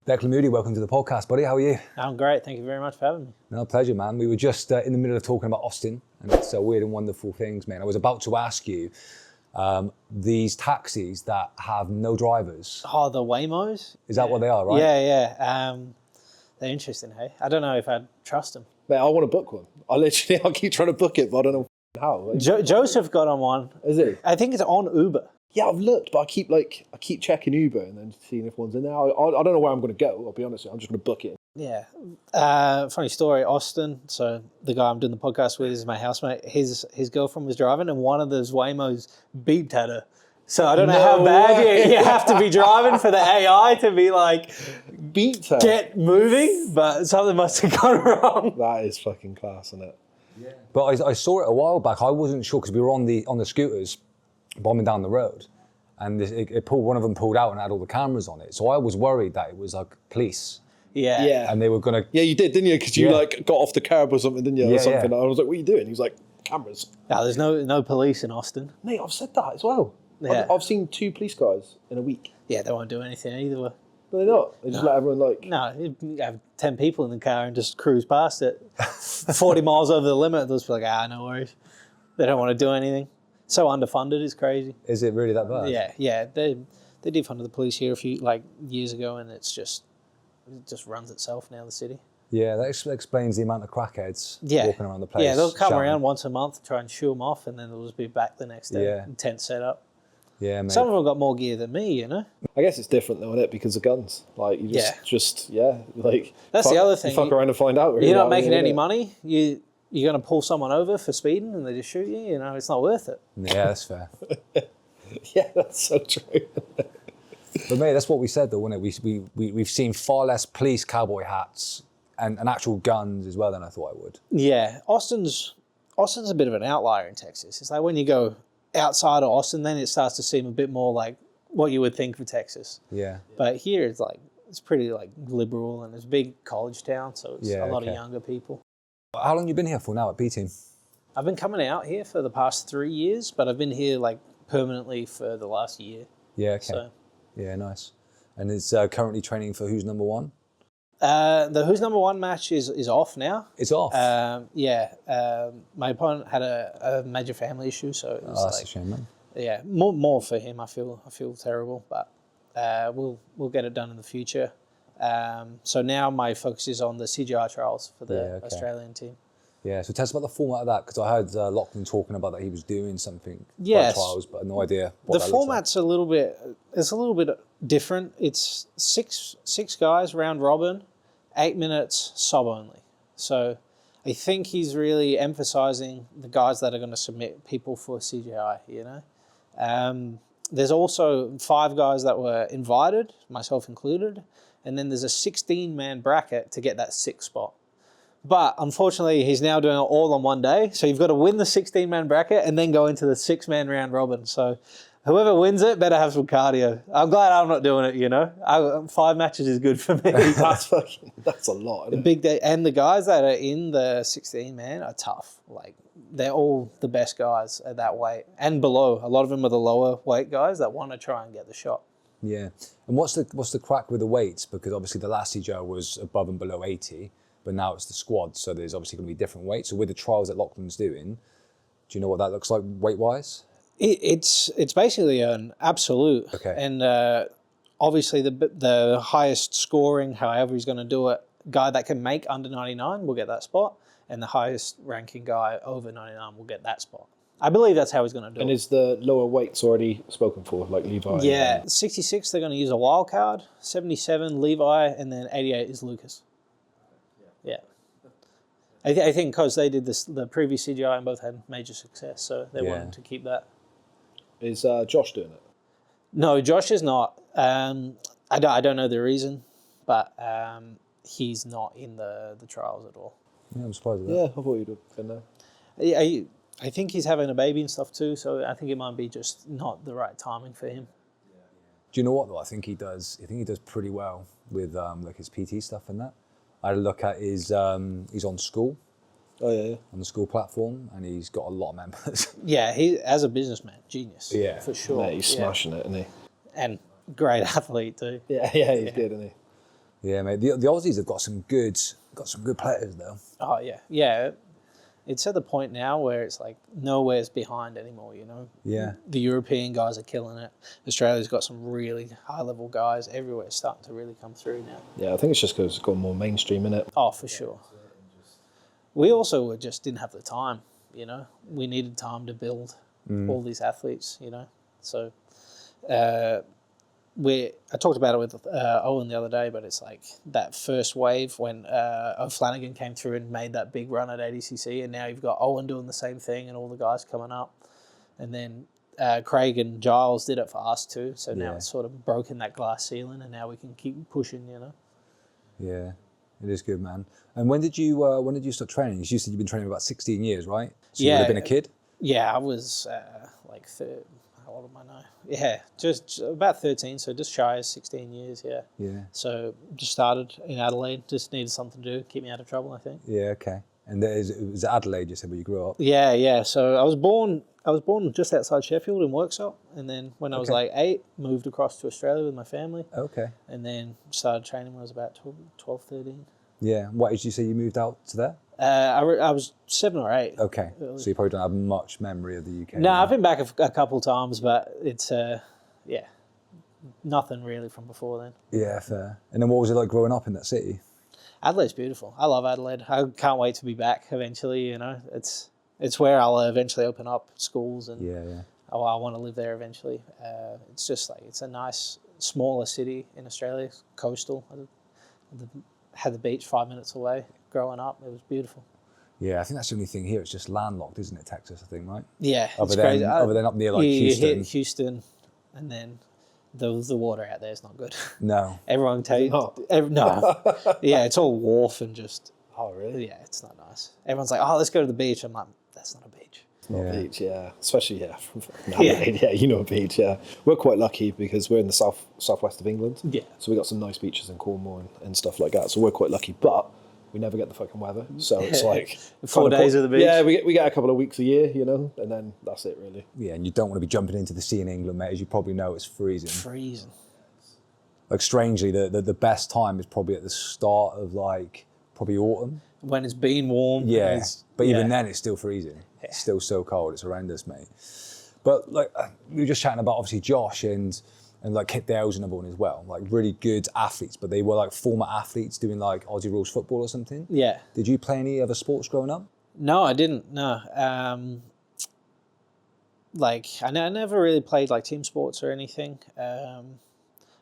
Declan Moody, welcome to the podcast, buddy. How are you? I'm great. Thank you very much for having me. No, pleasure, man. We were just in the middle of talking about Austin, and it's weird and wonderful things, man. I was about to ask you, these taxis that have no drivers. Oh, the Waymos? Is that what they are, right? Yeah. They're interesting, hey? I don't know if I'd trust them. Mate, I want to book one. I keep trying to book it, but I don't know how. Joseph got on one. Is he? I think it's on Uber. Yeah, I've looked, but I keep checking Uber and then seeing if one's in there. I don't know where I'm going to go. I'll be honest with you. I'm just going to book it. Yeah. Funny story, Austin. So the guy I'm doing the podcast with is my housemate. His girlfriend was driving, and one of those Waymos beeped at her. So I don't know how bad you have to be driving for the AI to be like, beeped her. Get moving, but something must have gone wrong. That is fucking class, isn't it? Yeah. But I saw it a while back. I wasn't sure because we were on the scooters, bombing down the road, and one of them pulled out and had all the cameras on it. So I was worried that it was like police. Yeah. And they were gonna. Yeah, you did, didn't you? Because you like got off the curb or something, didn't you? Yeah, or something. yeah. I was like, "What are you doing?" He was like, "Cameras." No, there's no police in Austin. Mate, I've said that as well. Yeah. I've seen 2 police cars in a week. Yeah, they won't do anything either way. But they're not. They just let everyone like. No, you have 10 people in the car and just cruise past it. 40 miles over the limit, they'll just be like, no worries. They don't want to do anything. So underfunded is crazy. Is it really that bad? Yeah. They defunded the police here a few years ago, and it just runs itself now, the city. Yeah, that explains the amount of crackheads walking around the place. Yeah, they'll come shouting. around once a month, try and shoo them off, and then they'll just be back the next day. Yeah. Tent set up. Yeah, mate. Some of them got more gear than me, you know? I guess it's different though, isn't it? Because of guns. Like you like That's the other thing. You fuck around and find out. Really, you're not making any money. You're going to pull someone over for speeding and they just shoot you. You know, it's not worth it. Yeah, that's fair. Yeah, that's so true. But mate, that's what we said though, wasn't it? We've seen far less police cowboy hats and actual guns as well than I thought I would. Yeah, Austin's a bit of an outlier in Texas. It's like when you go outside of Austin, then it starts to seem a bit more like what you would think for Texas. Yeah. But here it's pretty like liberal, and it's a big college town, so it's a lot of younger people. How long you been here for now at B Team? I've been coming out here for the past 3 years, but I've been here like permanently for the last year. Yeah, okay. So. Yeah, nice. And is currently training for Who's Number One? The Who's Number One match is off now. It's off? My opponent had a major family issue, so it was that's a shame, man. Yeah, more for him. I feel terrible, but we'll get it done in the future. So now my focus is on the CJI Trials for the Australian team. Yeah, so tell us about the format of that, because I heard Lachlan talking about that he was doing something yes. trials, but no idea what the that format's looks like. It's a little bit different. It's six guys round robin, 8 minutes sub only. So I think he's really emphasizing the guys that are going to submit people for CJI, you know. There's also 5 guys that were invited, myself included, and then there's a 16-man bracket to get that 6th spot. But unfortunately, he's now doing it all on one day. So you've got to win the 16-man bracket and then go into the 6-man round robin. So whoever wins it better have some cardio. I'm glad I'm not doing it, you know. 5 matches is good for me. That's a lot. The big day. And the guys that are in the 16-man are tough. Like, they're all the best guys at that weight and below. A lot of them are the lower weight guys that want to try and get the shot. Yeah. And what's the crack with the weights? Because obviously the last CJI was above and below 80. But now it's the squad, so there's obviously going to be different weights. So with the trials that Lachlan's doing, do you know what that looks like weight-wise? It's basically an absolute. Okay. And obviously the highest scoring, however he's going to do it, guy that can make under 99 will get that spot, and the highest ranking guy over 99 will get that spot. I believe that's how he's going to do it. And is the lower weights already spoken for, like Levi? Yeah, 66 they're going to use a wild card, 77 Levi, and then 88 is Lucas. Yeah, I think because they did the previous CGI and both had major success, so they wanted to keep that. Is Josh doing it? No, Josh is not. I don't know the reason, but he's not in the trials at all. Yeah, I'm surprised at that. Yeah, I thought you'd have been there. Yeah, I think he's having a baby and stuff too, so I think it might be just not the right timing for him. Do you know what though? I think he does pretty well with like his PT stuff and that. I had a look at his, he's on School. Oh, yeah. On the School platform, and he's got a lot of members. Yeah, he as a businessman, genius. Yeah. For sure. Mate, he's smashing it, isn't he? And great athlete too. Yeah, he's good, isn't he? Yeah, mate. The Aussies have got some good players though. Oh yeah, yeah. It's at the point now where it's like nowhere's behind anymore. You know. Yeah. The European guys are killing it. Australia's got some really high level guys. Everywhere's starting to really come through now. Yeah, I think it's just because it's got more mainstream in it. Oh, for sure. We also just didn't have the time. You know, we needed time to build all these athletes. You know, so. I talked about it with Owen the other day, but it's like that first wave when O'Flanagan came through and made that big run at ADCC, and now you've got Owen doing the same thing and all the guys coming up. And then Craig and Giles did it for us too, so now it's sort of broken that glass ceiling, and now we can keep pushing, you know. Yeah, it is good, man. And when did you start training? You said you've been training for about 16 years, right? So you would have been a kid? Yeah, I was like how old am I now? Yeah, just about 13, so just shy of 16 years, yeah. Yeah. So just started in Adelaide, just needed something to do, keep me out of trouble, I think. Yeah, okay. And it was Adelaide, you said, where you grew up? Yeah, yeah. So I was born just outside Sheffield in Worksop, and then when I was like 8, moved across to Australia with my family. Okay. And then started training when I was about 12, 13. Yeah. What age did you say you moved out to there? I was 7 or 8. Okay. So you probably don't have much memory of the UK. No, I've been back a couple of times, but it's, nothing really from before then. Yeah, fair. And then what was it like growing up in that city? Adelaide's beautiful. I love Adelaide. I can't wait to be back eventually, you know. It's where I'll eventually open up schools, and I want to live there eventually. It's just like, it's a nice, smaller city in Australia, coastal. Had the beach 5 minutes away. Growing up, it was beautiful. Yeah, I think that's the only thing here. It's just landlocked, isn't it, Texas, I think, right? Yeah, Other than up near like Houston. You hit Houston, and then the water out there is not good. No. Everyone takes no. Yeah, it's all wharf and just. Oh, really? Yeah, it's not nice. Everyone's like, "Oh, let's go to the beach." I'm like, "That's not a beach." It's not a beach, yeah. Especially, from Adelaide, you know a beach, yeah. We're quite lucky because we're in the southwest of England. Yeah. So we got some nice beaches in Cornwall and stuff like that. So we're quite lucky, but we never get the fucking weather. So it's like 4 days of the beach. Yeah, we get a couple of weeks a year, you know, and then that's it really. Yeah, and you don't want to be jumping into the sea in England, mate. As you probably know, it's freezing. Freezing. Like strangely, the best time is probably at the start of like probably autumn. When it's been warm. Yeah, but even then it's still freezing. Yeah. It's still so cold. It's horrendous, mate. But like we were just chatting about obviously Josh and like Kit Dale's another one as well. Like really good athletes, but they were like former athletes doing like Aussie rules football or something. Yeah. Did you play any other sports growing up? No, I didn't. No. Like I never really played like team sports or anything.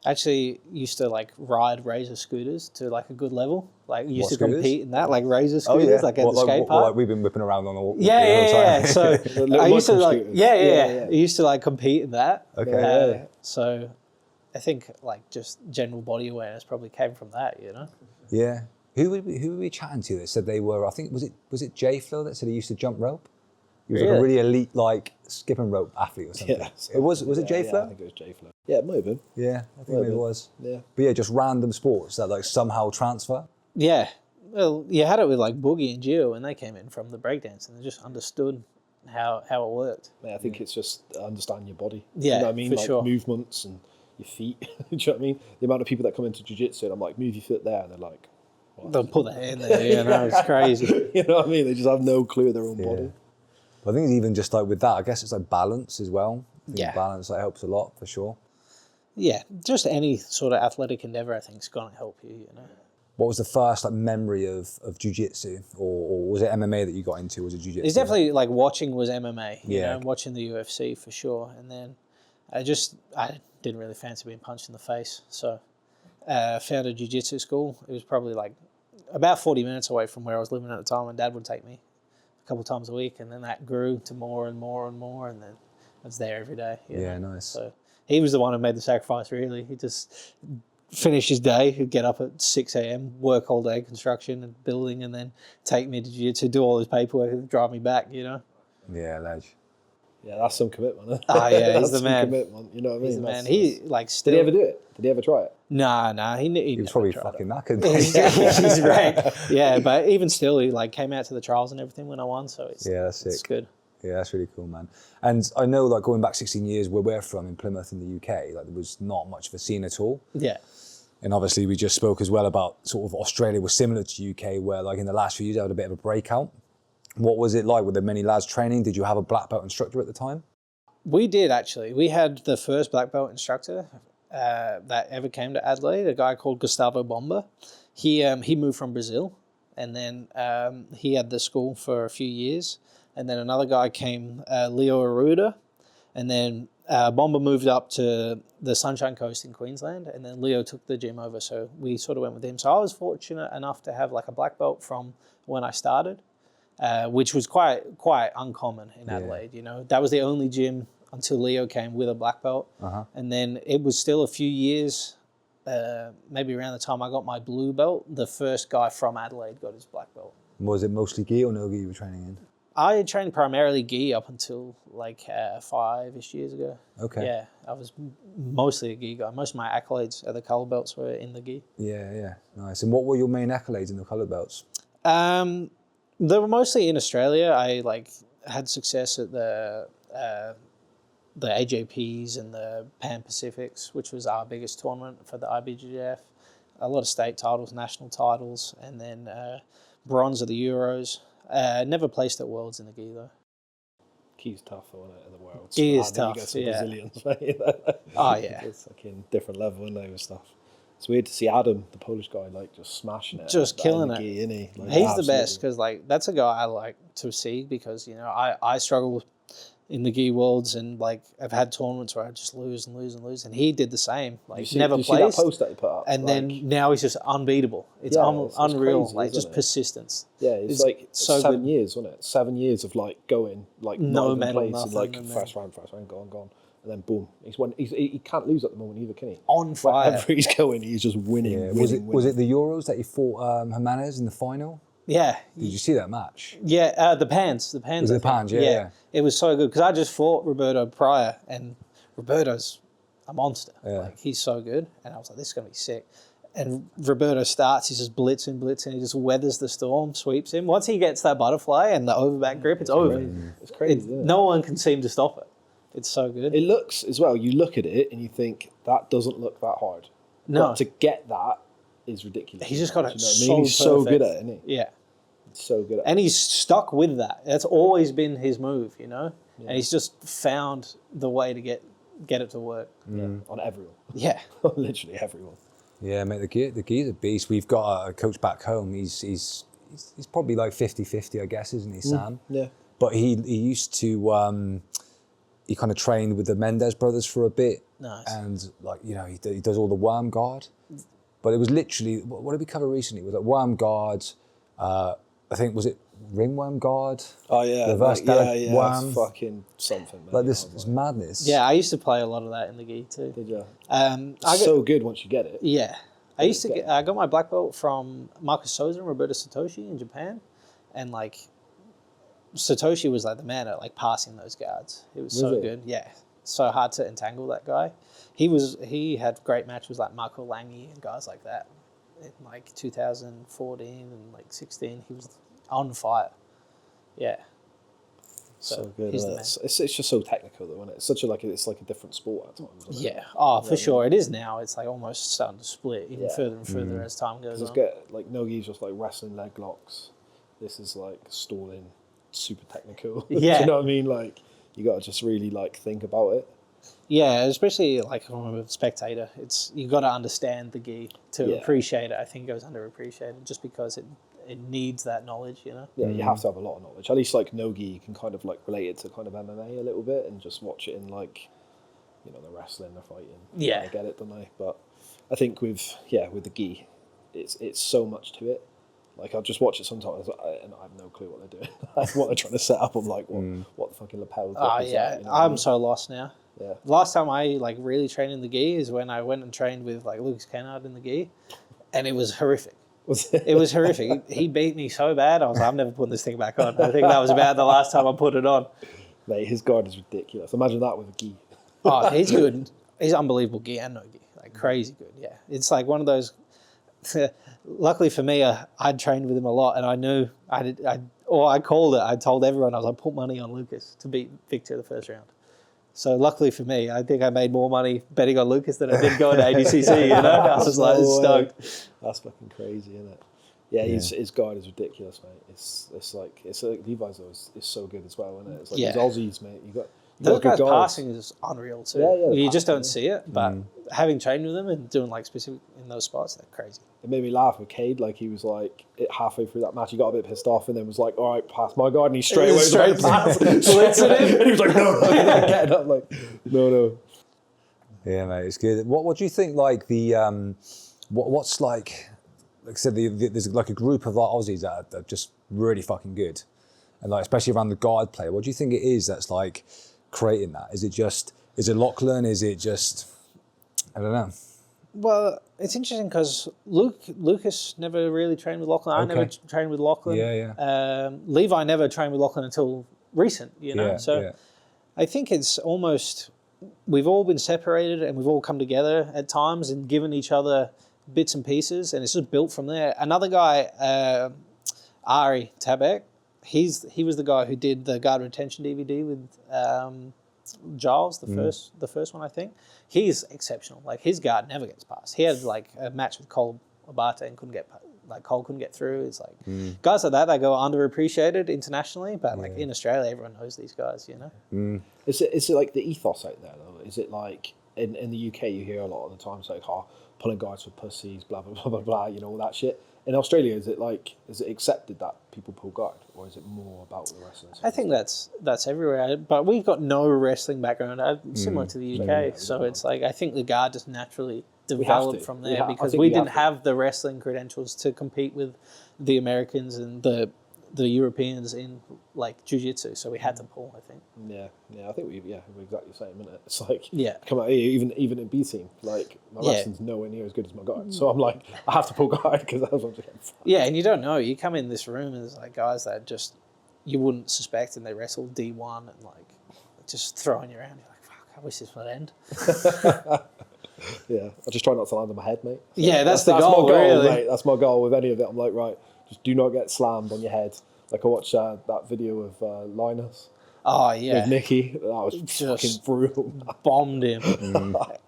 Actually used to like ride razor scooters to like a good level. Like used to compete in that, like razor scooters, like at the skate park. Like we've been whipping around on the wall. Yeah. So I used to like, yeah. I used to like compete in that. Okay. So I think like just general body awareness probably came from that, you know. Yeah. Who were we chatting to that said they were? I think was it Jay Flo that said he used to jump rope? He was like a really elite like skipping rope athlete or something. Yeah. Was it Jay Flo? Yeah, I think it was Jay Flo. Yeah, it might have been. Yeah, I think maybe it was. Yeah. But yeah, just random sports that like somehow transfer. Yeah. Well, you had it with like Boogie and Gio when they came in from the breakdance, and they just understood how it worked. Yeah, I think it's just understanding your body. Yeah, you know what I mean? for like sure. Movements and your feet. Do you know what I mean? The amount of people that come into jiu-jitsu and I'm like, move your foot there, and they're like, what? They'll put their hand there, you know, it's crazy. You know what I mean? They just have no clue of their own body. But I think it's even just like with that, I guess it's like balance as well. I think balance like helps a lot for sure. Yeah, just any sort of athletic endeavor I think is going to help you, you know. What was the first like memory of jiu-jitsu, or was it MMA that you got into? Was it jiu-jitsu? It's definitely like watching was MMA, you Yeah. know, watching the UFC for sure. And then I didn't really fancy being punched in the face. So I found a jiu-jitsu school. It was probably like about 40 minutes away from where I was living at the time, and Dad would take me a couple of times a week. And then that grew to more and more and more. And then I was there every day. Yeah, nice. So he was the one who made the sacrifice, really. He just finish his day, he'd get up at 6 a.m, work all day, construction and building, and then take me to jiu-jitsu, do all his paperwork and drive me back, you know? Yeah, ledge. Yeah, that's some commitment. Huh? Ah, yeah, he's That's the man. Commitment, you know what I mean? He's the man. He, like, still... Did he ever do it? Did he ever try it? Nah, he was probably fucking knackered. He's right. Yeah, but even still, he, like, came out to the trials and everything when I won, so it's, that's sick. It's good. Yeah, that's really cool, man. And I know, like, going back 16 years, where we're from in Plymouth in the UK, like, there was not much of a scene at all. Yeah. And obviously we just spoke as well about sort of Australia was similar to UK, where like in the last few years I had a bit of a breakout. What was it like? Were there many lads training? Did you have a black belt instructor at the time? We did, actually. We had the first black belt instructor that ever came to Adelaide, a guy called Gustavo Bomba. He moved from Brazil, and then he had the school for a few years. And then another guy came, Leo Aruda, and then Bomba moved up to the Sunshine Coast in Queensland, and then Leo took the gym over, so we sort of went with him. So I was fortunate enough to have like a black belt from when I started, which was quite uncommon in Adelaide. You know, that was the only gym until Leo came with a black belt, and then it was still a few years, maybe around the time I got my blue belt, the first guy from Adelaide got his black belt. Was it mostly gi or no gi you were training in? I trained primarily gi up until like 5-ish years ago. Okay. Yeah, I was mostly a gi guy. Most of my accolades at the colour belts were in the gi. Yeah, nice. And what were your main accolades in the colour belts? They were mostly in Australia. I like had success at the AJPs and the Pan Pacifics, which was our biggest tournament for the IBJJF. A lot of state titles, national titles, and then bronze at the Euros. Never placed at Worlds in the gi though. Gi's tough, isn't it, in the world? Gi is Then tough, you get some yeah. Brazilians, right? Oh yeah. It's like in different level, isn't it, with stuff. It's weird to see Adam, the Polish guy, like just smashing it. Just killing it. Gi, isn't he? Like, He's the absolutely. best because like that's a guy I like to see because, you know, I struggle in the gi worlds and like I've had tournaments where I just lose and he did the same. Like never Do you see that placed. post that he put up? And Like, then now he's just unbeatable. It's Yeah, it's unreal, crazy, like isn't just it? persistence. yeah, it's It's like so 7 good. years, wasn't it? 7 years of like going, like No not even medal, placed, nothing, and like no first round, gone. And then boom, he can't lose at the moment either, can he? On fire. Wherever he's going, he's just winning. Yeah. winning, Was winning. it the Euros that you fought Jimenez in the final? Yeah. Did you see that match? Yeah, the pans. Was I it the think. pans? Yeah. It was so good because I just fought Roberto prior, and Roberto's a monster. Yeah. Like he's so good, and I was like, this is gonna be sick. And Roberto starts, he's just blitzing, he just weathers the storm, sweeps him. Once he gets that butterfly and the overback grip, it's over. It's crazy. Isn't it? No one can seem to stop it. It's so good. It looks as well. You look at it and you think that doesn't look that hard. No. But to get that is ridiculous. He's just got it Do you know what I mean? He's so so perfect. good at it, isn't he? Yeah. He's so good at And it. he's stuck with that. That's always been his move, you know? And he's just found the way to get it to work. On everyone. Yeah. Literally everyone. Yeah, mate, the gi's a beast. We've got a coach back home. He's probably like 50-50, I guess, isn't he, Sam? Yeah. But he used to he kind of trained with the Mendes brothers for a bit. Nice. And like, you know, he does all the worm guard. But it was literally, what did we cover recently? It was like worm guard, I think, was it ringworm guard? Oh yeah. Reverse yeah. worm. It's fucking something, man. Like this madness. Yeah, I used to play a lot of that in the gi too. Did you? I It's so good once you get it. Yeah. I got my black belt from Marcus Souza and Roberto Satoshi in Japan. And like Satoshi was like the man at like passing those guards. It was so he? good. Yeah. So hard to entangle that guy. He had great matches like Marco Langi and guys like that. In like 2014 and like 16, he was on fire. Yeah. So good. he's the Isn't man. it? It's just so technical though, isn't it? It's such a it's like a different sport at times. Isn't it? Yeah. Oh, for sure. It is now. It's like almost starting to split even further and further as time goes Just on. get like nogi's just like wrestling leg locks. This is like stalling, super technical. Yeah. Do you know what I mean? Like you got to just really like think about it. Yeah, especially like from a spectator, you got to understand the gi to Yeah. appreciate it. I think it goes underappreciated just because it needs that knowledge, you know. Yeah, you have to have a lot of knowledge. At least like nogi, you can kind of like relate it to kind of MMA a little bit and just watch it in like, you know, the wrestling, the fighting. Yeah. I get it, don't I? But I think with the gi, it's so much to it. Like I'll just watch it sometimes and I have no clue what they're doing. What they're trying to set up. I'm like, what the fucking lapel? Oh is yeah, that? You know what I I'm mean? so lost now. Yeah. Last time I like really trained in the gi is when I went and trained with like Lucas Kennard in the gi, and it was horrific. It was horrific. He beat me so bad. I was like, I'm never putting this thing back on. I think that was about the last time I put it on. Mate, his guard is ridiculous. Imagine that with a gi. Oh, he's good. He's unbelievable gi and no gi. Like crazy good. Yeah. It's like one of those. Luckily for me, I'd trained with him a lot and I knew I called it. I told everyone, I was like, put money on Lucas to beat Victor the first round. So luckily for me, I think I made more money betting on Lucas than I did going to ADCC. You know, I was like stoked. That's fucking crazy, isn't it? Yeah, his guide is ridiculous, mate. It's like Levi's though is so good as well, isn't it? It's like these Aussies, mate. You got those guys good passing is unreal too. Yeah, you just don't see it, but having trained with them and doing like specific in those spots, they're crazy. It made me laugh with Cade. Like he was like halfway through that match, he got a bit pissed off, and then was like, "All right, pass my guard," and he straight away pass. And he was like, "No," and I'm like, "No." Yeah, mate, it's good. What do you think? Like the what's like I said, there's like a group of like Aussies that are just really fucking good, and like especially around the guard play. What do you think it is that's like creating that? Is it Lachlan? Is it just I don't know. Well, it's interesting because Lucas never really trained with Lachlan. I never trained with Lachlan. Levi never trained with Lachlan until recent, you know. I think it's almost we've all been separated and we've all come together at times and given each other bits and pieces, and it's just built from there. Another guy, Ari Tabek, he was the guy who did the guard retention DVD with Giles, the first one, I think. He's exceptional. Like his guard never gets past. He had like a match with Cole Abate and Cole couldn't get through. It's like guys like that go underappreciated internationally, but like in Australia, everyone knows these guys, you know. Is it like the ethos out there though? Is it like in the UK you hear a lot of the times like pulling guards for pussies, blah blah blah blah blah, you know, all that shit. In Australia, is it accepted that people pull guard, or is it more about the wrestling? I think that's everywhere, but we've got no wrestling background, similar to the UK. So it's like I think the guard just naturally developed from there because we didn't have the wrestling credentials to compete with the Americans and the Europeans in like jiu-jitsu, so we had to pull. I think. Yeah. I think we're exactly the same, isn't it? It's like come out here, even in B team, like my wrestling's nowhere near as good as my guard, so I'm like I have to pull guard because otherwise I'm just getting fucked. Yeah, and you don't know. You come in this room and there's like guys that just you wouldn't suspect, and they wrestle D1 and like just throwing you around. You're like, fuck, I wish this would end. Yeah, I just try not to land on my head, mate. So yeah, that's the goal, my goal, really. mate. That's my goal with any of it. I'm like, right, just do not get slammed on your head. Like I watched that video of Linus. Oh yeah, with Nicky. That was just fucking brutal. Bombed him.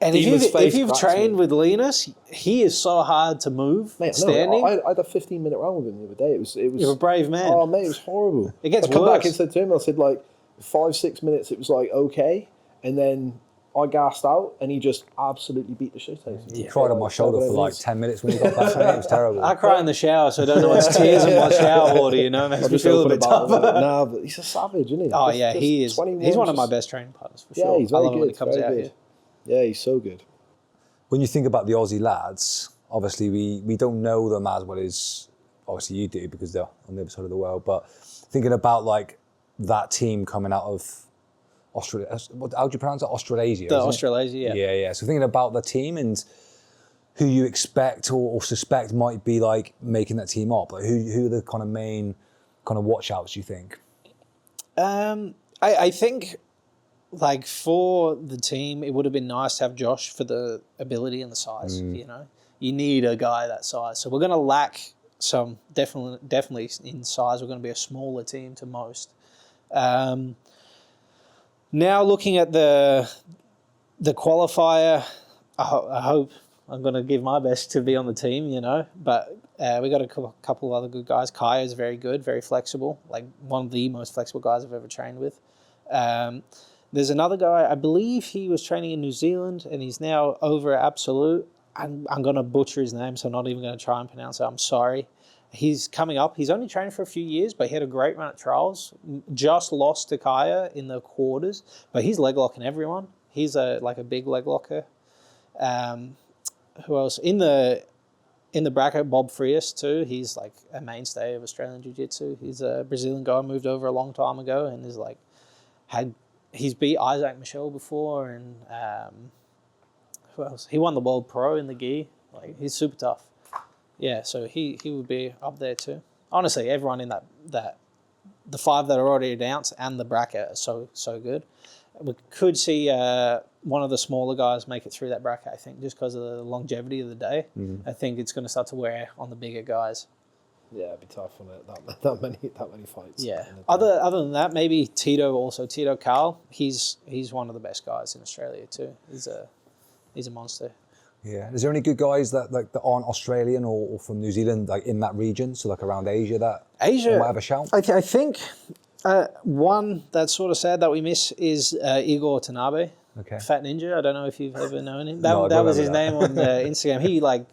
And if you've trained with Linus, he is so hard to move. Mate, standing. I had a 15-minute round with him the other day. It was. You're a brave man. Oh mate, it was horrible. It gets I come worse. back and said to him, I said like 5-6 minutes. It was like okay, and then I gassed out, and he just absolutely beat the shit out of me. He cried on my shoulder for like 10 minutes when he got back. It was terrible. I cry in the shower, so I don't know what's tears in my shower water. You know, makes me feel a bit tougher. Nah, but he's a savage, isn't he? Oh yeah, he is. He's one of my best training partners for sure. Yeah, he's very good when he comes out here. Yeah, he's so good. When you think about the Aussie lads, obviously we don't know them as well as obviously you do because they're on the other side of the world. But thinking about like that team coming out of Australia, how do you pronounce it? Australasia. The Australasia, yeah. Yeah. So thinking about the team and who you expect or suspect might be like making that team up, like who are the kind of main kind of watch outs you think? I think like for the team, it would have been nice to have Josh for the ability and the size. You know, you need a guy that size. So we're going to lack some definitely in size. We're going to be a smaller team to most. Now looking at the qualifier, I hope I'm going to give my best to be on the team, you know. But we got a couple of other good guys. Kaya is very good, very flexible, like one of the most flexible guys I've ever trained with. There's another guy, I believe he was training in New Zealand, and he's now over at Absolute. I'm going to butcher his name, so I'm not even going to try and pronounce it. I'm sorry. He's coming up. He's only trained for a few years, but he had a great run at trials. Just lost to Kaya in the quarters, but he's leg locking everyone. He's like a big leg locker. Who else in the bracket? Bob Frias too. He's like a mainstay of Australian Jiu-Jitsu. He's a Brazilian guy, moved over a long time ago, and is like he's beat Isaac Michel before, and who else? He won the World Pro in the gi. Like he's super tough. Yeah, so he would be up there too. Honestly, everyone in that the 5 that are already announced and the bracket are so good. We could see one of the smaller guys make it through that bracket, I think, just because of the longevity of the day. I think it's going to start to wear on the bigger guys. Yeah, it'd be tough on it. That many fights. Yeah. Other than that, maybe Tito Carl. He's one of the best guys in Australia too. He's a monster. Yeah. Is there any good guys that aren't Australian or from New Zealand, like in that region, so like around Asia that might have a shout? I think one that's sort of sad that we miss is Igor Tanabe. Okay. Fat Ninja. I don't know if you've ever known him. No, I That don't was his remember name on Instagram. He like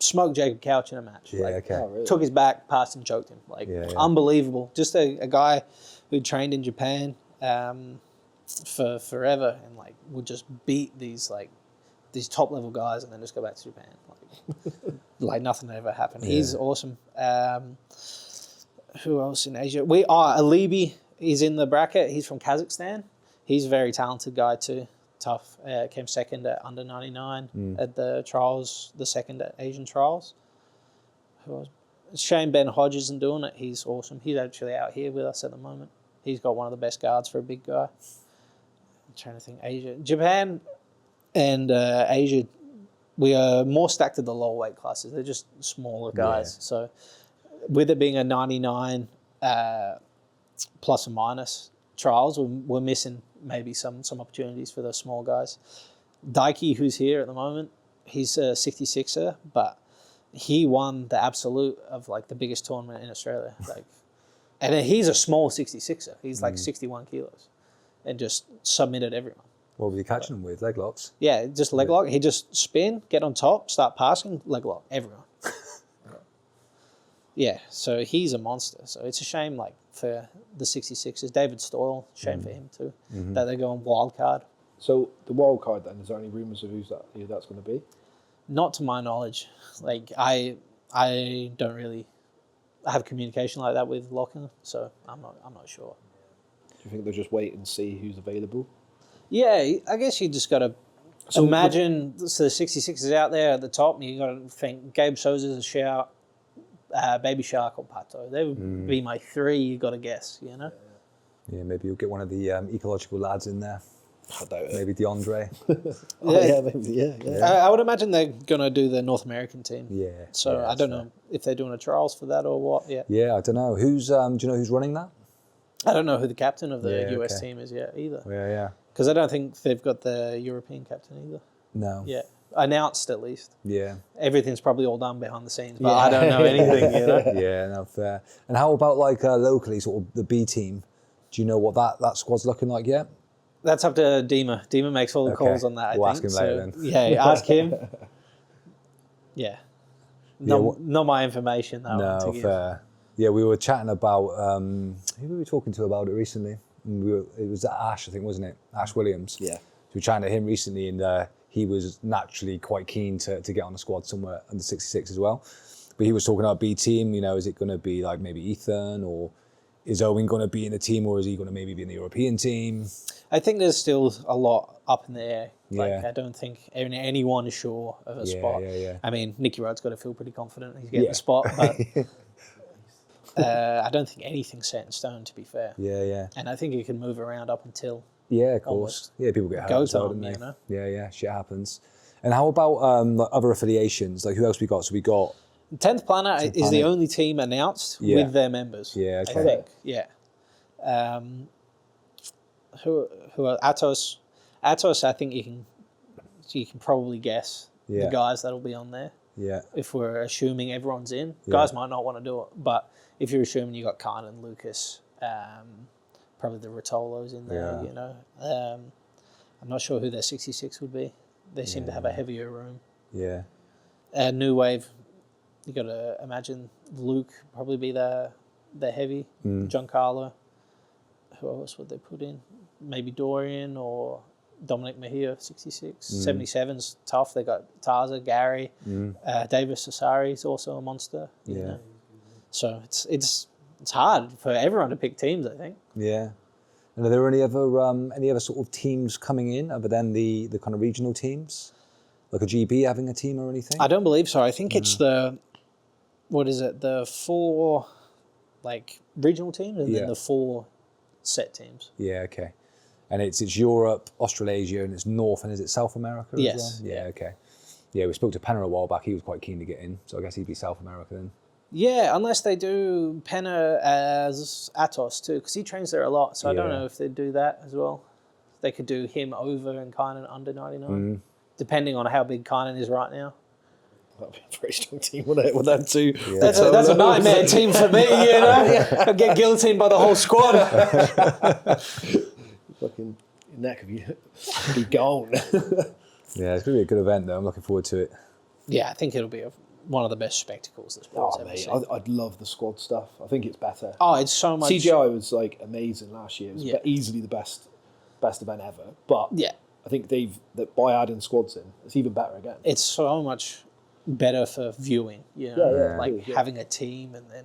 smoked Jacob Couch in a match. Yeah, like, okay. Oh, really? Took his back, passed him, choked him. Like unbelievable. Just a guy who trained in Japan for forever and like would just beat these top level guys and then just go back to Japan. Like nothing ever happened. Yeah. He's awesome. Who else in Asia? Alibi is in the bracket. He's from Kazakhstan. He's a very talented guy too. Tough. Came second at under 99 at the trials, the second at Asian trials. Who else? Shane Ben Hodge isn't doing it. He's awesome. He's actually out here with us at the moment. He's got one of the best guards for a big guy. I'm trying to think. Asia. Japan and Asia, we are more stacked at the lower weight classes. They're just smaller guys. Yeah. So with it being a 99 plus or minus trials, we're missing maybe some opportunities for those small guys. Daiki, who's here at the moment, he's a 66er, but he won the absolute of like the biggest tournament in Australia. Like, and he's a small 66er. He's like 61 kilos and just submitted everyone. What were you catching him with? Leg locks? Yeah, just leg lock. He just spin, get on top, start passing, leg lock, everyone. Yeah, so he's a monster. So it's a shame, like, for the 66ers. David Stoyle, shame for him too, that they're going wild card. So the wild card then, is there any rumours of who that's going to be? Not to my knowledge. Like, I don't really have communication like that with Locking, so I'm not sure. Do you think they'll just wait and see who's available? Yeah, I guess you just got to imagine the 66ers out there at the top, and you got to think Gabe Souza's a shout, Baby Shark or Pato. They would be my three. You got to guess, you know. Yeah, maybe you'll get one of the ecological lads in there. I doubt it. Maybe DeAndre. I would imagine they're gonna do the North American team. Yeah. So yeah, I don't know if they're doing a trials for that or what. Yeah. Yeah, I don't know. Who's do you know who's running that? I don't know who the captain of the US team is yet either. Yeah. Because I don't think they've got the European captain either. No. Yeah. Announced at least. Yeah. Everything's probably all done behind the scenes, but I don't know anything, you know? Yeah, no, fair. And how about like locally, sort of the B team? Do you know what that squad's looking like yet? That's up to Dima. Dima makes all the calls on that, We'll I think. ask him later then. Yeah, ask him. Yeah. Not my information, though. No, fair. Yeah, we were chatting about, who were we talking to about it recently? It was Ash, I think, wasn't it? Ash Williams. Yeah. We were chatting to him recently, and he was naturally quite keen to get on a squad somewhere under 66 as well. But he was talking about B team, you know, is it going to be like maybe Ethan, or is Owen going to be in the team, or is he going to maybe be in the European team? I think there's still a lot up in the air. Like, Yeah. I don't think anyone is sure of a spot. Yeah. I mean, Nicky Rudd's got to feel pretty confident he's getting the spot, but I don't think anything's set in stone, to be fair. Yeah. And I think it can move around up until Yeah, of course. Yeah, people get hurt, go so, time, don't they? you know? Yeah, shit happens. And how about like other affiliations? Like who else we got? So we got 10th Planet is the only team announced with their members. Yeah, okay. I think. Yeah. Who are Atos? Atos, I think you can probably guess the guys that'll be on there. Yeah. If we're assuming everyone's in, guys might not want to do it, but if you're assuming you got Khan and Lucas, probably the Rotolos in there. You know, I'm not sure who their 66 would be. They seem to have a heavier room. Yeah. New Wave, you got to imagine Luke probably be the heavy. Giancarlo. Who else would they put in? Maybe Dorian or Dominic Mejia, 66. 77's tough. They got Tarza, Gary, Davis Sassari is also a monster. You know? So it's hard for everyone to pick teams, I think. Yeah. And are there any other sort of teams coming in other than the kind of regional teams? Like a GB having a team or anything? I don't believe so. I think it's the 4 like regional teams and then the 4 set teams. Yeah, okay. And it's Europe, Australasia, and it's North, and is it South America as well? Yeah, okay. Yeah, we spoke to Penner a while back. He was quite keen to get in, so I guess he'd be South America then. Yeah, unless they do Penna as Atos too, because he trains there a lot. So I don't Yeah. know if they'd do that as well. They could do him over and Kynan under 99, depending on how big Kynan is right now. That'd be a very strong team, wouldn't it? With them two. That's a nightmare team for me, you know? I'd get guillotined by the whole squad. Fucking your neck of you be gone. Yeah, it's going to be a good event, though. I'm looking forward to it. Yeah, I think it'll be one of the best spectacles the sport's Oh, ever mate, seen. I'd love the squad stuff. I think it's better. Oh, it's so much... CJI was like amazing last year. It was Yeah. easily the best event ever. But Yeah. I think by adding squads in, it's even better again. It's so much better for viewing, you know? Yeah, like yeah. having a team, and then...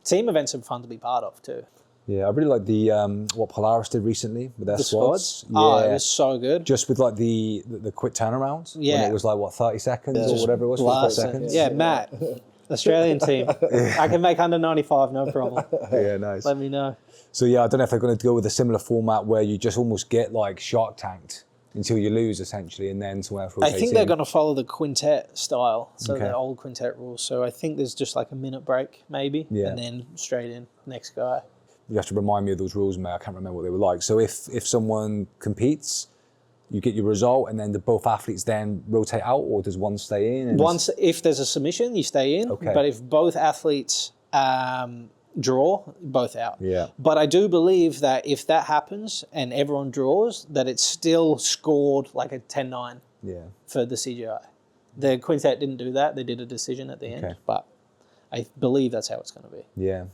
Team events are fun to be part of too. Yeah, I really like the what Polaris did recently with their The squads. squads? Oh, Yeah. it was so good. Just with like the quick turnarounds. Yeah. When it was like, what, 30 seconds or Just whatever it was, 45 blast it. seconds. Yeah, Matt, Australian team. I can make under 95, no problem. Yeah, nice. Let me know. So yeah, I don't know if they're going to go with a similar format where you just almost get like Shark Tanked until you lose essentially, and then someone else I rotates think they're in. going to follow the quintet style, so Okay. the old quintet rules. So I think there's just like a minute break, maybe, Yeah. and then straight in, next guy. You have to remind me of those rules, mate. I can't remember what they were like. So if someone competes, you get your result, and then both athletes then rotate out, or does one stay in? And Once, if there's a submission, you stay in. Okay. But if both athletes draw, both out. Yeah. But I do believe that if that happens and everyone draws, that it's still scored like a 10-9 Yeah. for the CJI. The quintet didn't do that. They did a decision at the end, Okay. but I believe that's how it's going to be. Yeah.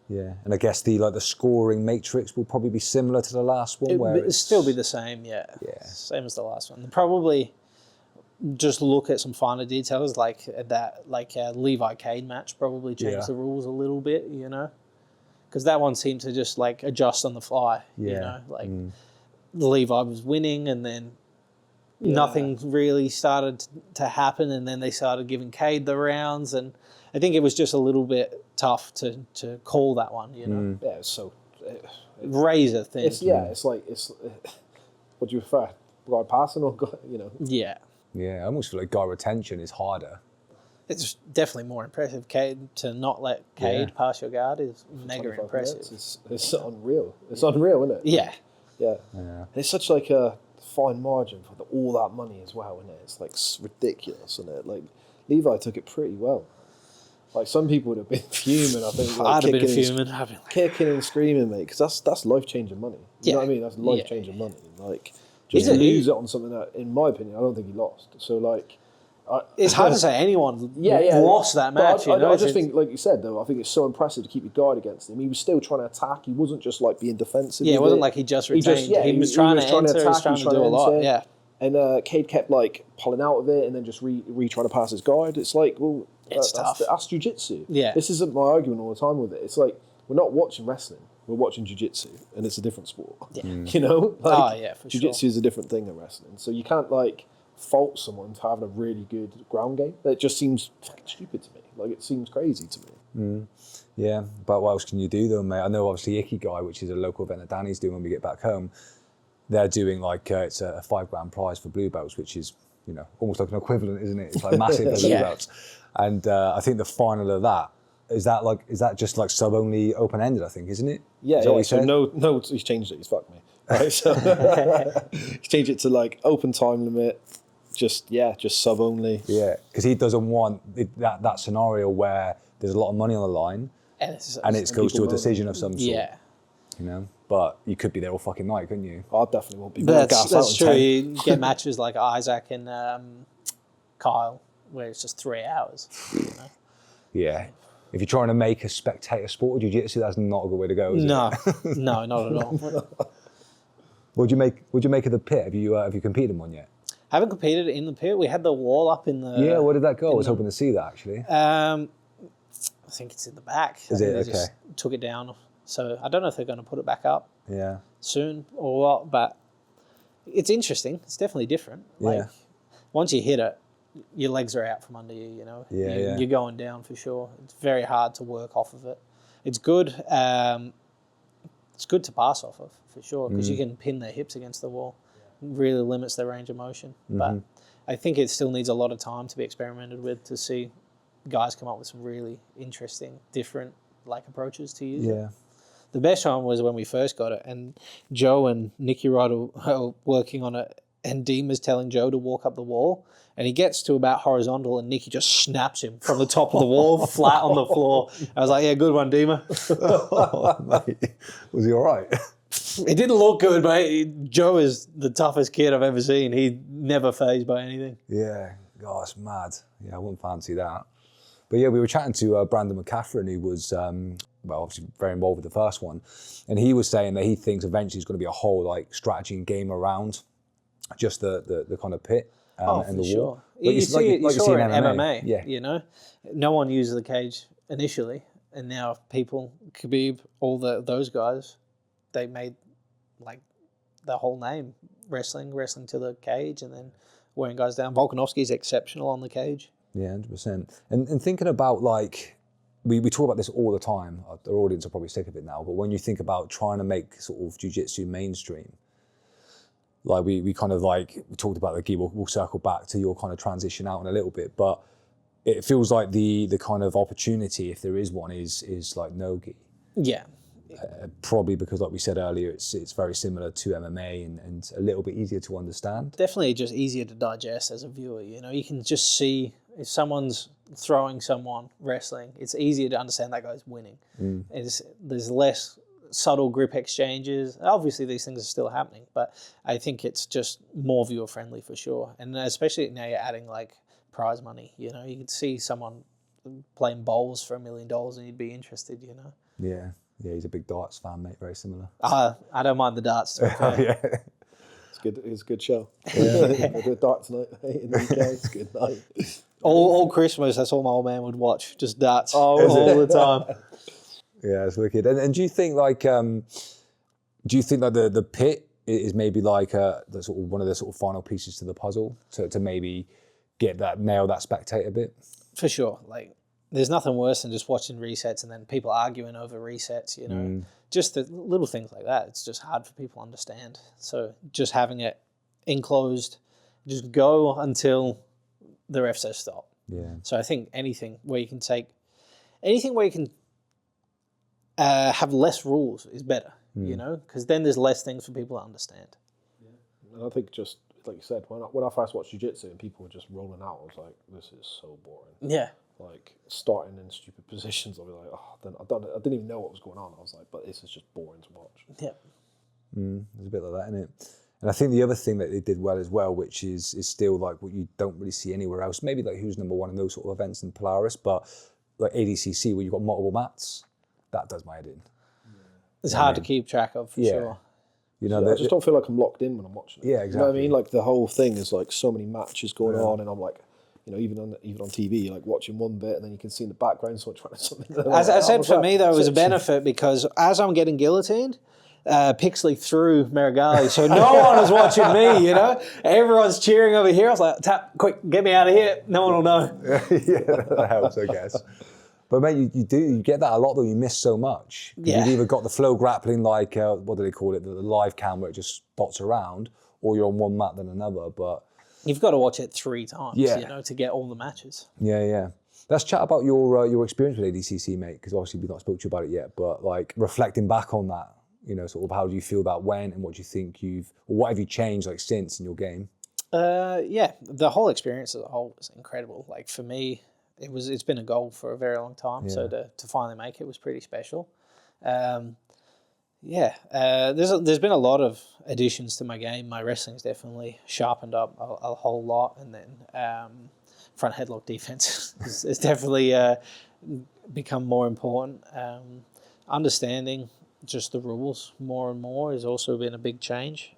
Yeah. And I guess the scoring matrix will probably be similar to the last one, where It'll still be the same, yeah. Yeah. Same as the last one. Probably just look at some finer details, like that, Levi Cade match probably changed Yeah. the rules a little bit, you know, because that one seemed to just like adjust on the fly, you Yeah. know, like Levi was winning and then nothing really started to happen, and then they started giving Cade the rounds, and I think it was just a little bit tough to call that one, you know. Yeah, it's so. Razor thin. It's like what do you prefer, guard passing or Yeah. Yeah, I almost feel like guard retention is harder. It's definitely more impressive. Cade, to not let Cade Yeah. pass your guard is mega 25 impressive. minutes, It's unreal. It's unreal, isn't it? Yeah. Yeah. Yeah. And it's such like a fine margin for all that money as well, isn't it? It's like ridiculous, isn't it? Like Levi took it pretty well. Like some people would have been fuming. I think. Like, I'd have been kicking and- fuming. I'd be like, kicking and screaming, mate, because that's life changing money. You know what I mean? That's life changing money. Like just Is to it? lose it on something that, in my opinion, I don't think he lost. So like, it's hard to say anyone lost that But match. I just think, like you said, though, I think it's so impressive to keep your guard against him. He was still trying to attack. He wasn't just like being defensive. Yeah, it with wasn't like he just retained. He was trying to enter. He was trying to do a lot. Yeah. And Cade kept like pulling out of it and then just trying to pass his guard. It's like, well, It's that's tough. that's jiu-jitsu. Yeah. This isn't my argument all the time with it. It's like, we're not watching wrestling. We're watching jiu-jitsu, and it's a different sport. Yeah. You know? Like, Oh, yeah, for sure. Jiu-jitsu is a different thing than wrestling. So you can't like fault someone for having a really good ground game. That just seems fucking stupid to me. Like, it seems crazy to me. Yeah, but what else can you do though, mate? I know obviously Icky Guy, which is a local event that Danny's doing when we get back home, they're doing like, it's a £5 prize for blue belts, which is, you know, almost like an equivalent, isn't it? It's like massive for blue Yeah. belts. And I think the final of that, is that just like sub-only open-ended, I think, isn't it? Yeah, Is that what yeah. he So said? no, he's changed it. He's fucked me. Right, so he's changed it to like open time limit, just sub only. Yeah, because he doesn't want that scenario where there's a lot of money on the line and it goes to a decision of some sort. Yeah. You know, but you could be there all fucking night, couldn't you? I definitely won't be. That's true. You get matches like Isaac and Kyle, where it's just 3 hours. You know? Yeah. If you're trying to make a spectator sport of jiu-jitsu, that's not a good way to go, is No, it? no, not at all. What'd you make of the pit? Have you competed in one yet? Haven't competed in the pit. We had the wall up in the. Yeah, where did that go? I was hoping to see that actually. I think it's in the back. Is I think it? they just took it down. So I don't know if they're going to put it back up Yeah. soon or what, but it's interesting. It's definitely different. Like, Yeah. once you hit it, your legs are out from under you, you know. Yeah. You're going down for sure. It's very hard to work off of it. It's good. It's good to pass off of, for sure, because you can pin their hips against the wall. It really limits their range of motion. But I think it still needs a lot of time to be experimented with to see guys come up with some really interesting, different like approaches to use it. Yeah. The best one was when we first got it, and Joe and Nicky Rod are working on it, and Deemer's telling Joe to walk up the wall, and he gets to about horizontal, and Nicky just snaps him from the top of the wall, flat on the floor. I was like, yeah, good one, Deemer. Oh, mate. Was he all right? It didn't look good, but Joe is the toughest kid I've ever seen. He never fazed by anything. Yeah. Gosh, mad. Yeah, I wouldn't fancy that. But yeah, we were chatting to Brandon McCaffrey, who was, well, obviously very involved with the first one. And he was saying that he thinks eventually it's going to be a whole like strategy and game around just the kind of pit and the sure. wall. You saw it in MMA. MMA, Yeah. you know? No one uses the cage initially, and now people, Khabib, all those guys, they made like the whole name, wrestling to the cage, and then wearing guys down. Volkanovski's exceptional on the cage. Yeah, 100%. And thinking about like, we talk about this all the time. Our audience are probably sick of it now, but when you think about trying to make sort of jiu-jitsu mainstream, like we kind of like, we talked about the gi, we'll circle back to your kind of transition out in a little bit, but it feels like the kind of opportunity, if there is one, is like no gi. Yeah. Probably because, like we said earlier, it's very similar to MMA and a little bit easier to understand. Definitely just easier to digest as a viewer, you know? You can just see if someone's throwing someone wrestling, it's easier to understand that guy's winning. There's less subtle grip exchanges. Obviously, these things are still happening, but I think it's just more viewer friendly for sure. And especially now you're adding like prize money. You know, you could see someone playing bowls for $1 million, and you'd be interested. You know. Yeah, he's a big darts fan, mate. Very similar. I don't mind the darts. To be fair. Yeah. It's good. It's a good show. Yeah. Good darts night in the UK. It's a good night. All Christmas, that's all my old man would watch. Just darts all the time. Yeah, it's wicked. And do you think like the pit is maybe like the sort of one of the sort of final pieces to the puzzle to maybe nail that spectator bit? For sure. Like, there's nothing worse than just watching resets and then people arguing over resets, you know. Just the little things like that. It's just hard for people to understand. So just having it enclosed, just go until the ref says stop. Yeah. So I think anything where you can have less rules is better, you know, because then there's less things for people to understand. Yeah. And I think just like you said, when I first watched jiu-jitsu and people were just rolling out, I was like, this is so boring. Yeah. Like starting in stupid positions, I'll be like, I didn't even know what was going on. I was like, but this is just boring to watch. Yeah. There's a bit like that in it. And I think the other thing that they did well as well, which is still like what you don't really see anywhere else, maybe like who's number one in those sort of events in Polaris, but like ADCC where you've got multiple mats, that does my head in. It's hard to keep track of for sure. You know, I just don't feel like I'm locked in when I'm watching it. Yeah, exactly. You know what I mean? Like the whole thing is like so many matches going on, and I'm like, you know, even on TV, you're like watching one bit, and then you can see in the background someone trying to something. As I said, for me though, it was a benefit because as I'm getting guillotined, Pixley threw Marigali, so no one was watching me. You know, everyone's cheering over here. I was like, "Tap, quick, get me out of here! No one will know." Yeah, that helps, I guess. But mate, you get that a lot though. You miss so much. Yeah. You've either got the flow grappling, like what do they call it, the live cam where it just dots around, or you're on one mat than another. But you've got to watch it 3 times, you know, to get all the matches. Yeah. Let's chat about your experience with ADCC, mate, because obviously we've not spoke to you about it yet. But like reflecting back on that, you know, sort of how do you feel that went, and what do you think what have you changed like since in your game? Yeah, the whole experience as a whole was incredible. Like for me, it's been a goal for a very long time. Yeah. So to finally make it was pretty special. There's been a lot of additions to my game. My wrestling's definitely sharpened up a whole lot, and then front headlock defense is definitely become more important. Understanding just the rules more and more has also been a big change.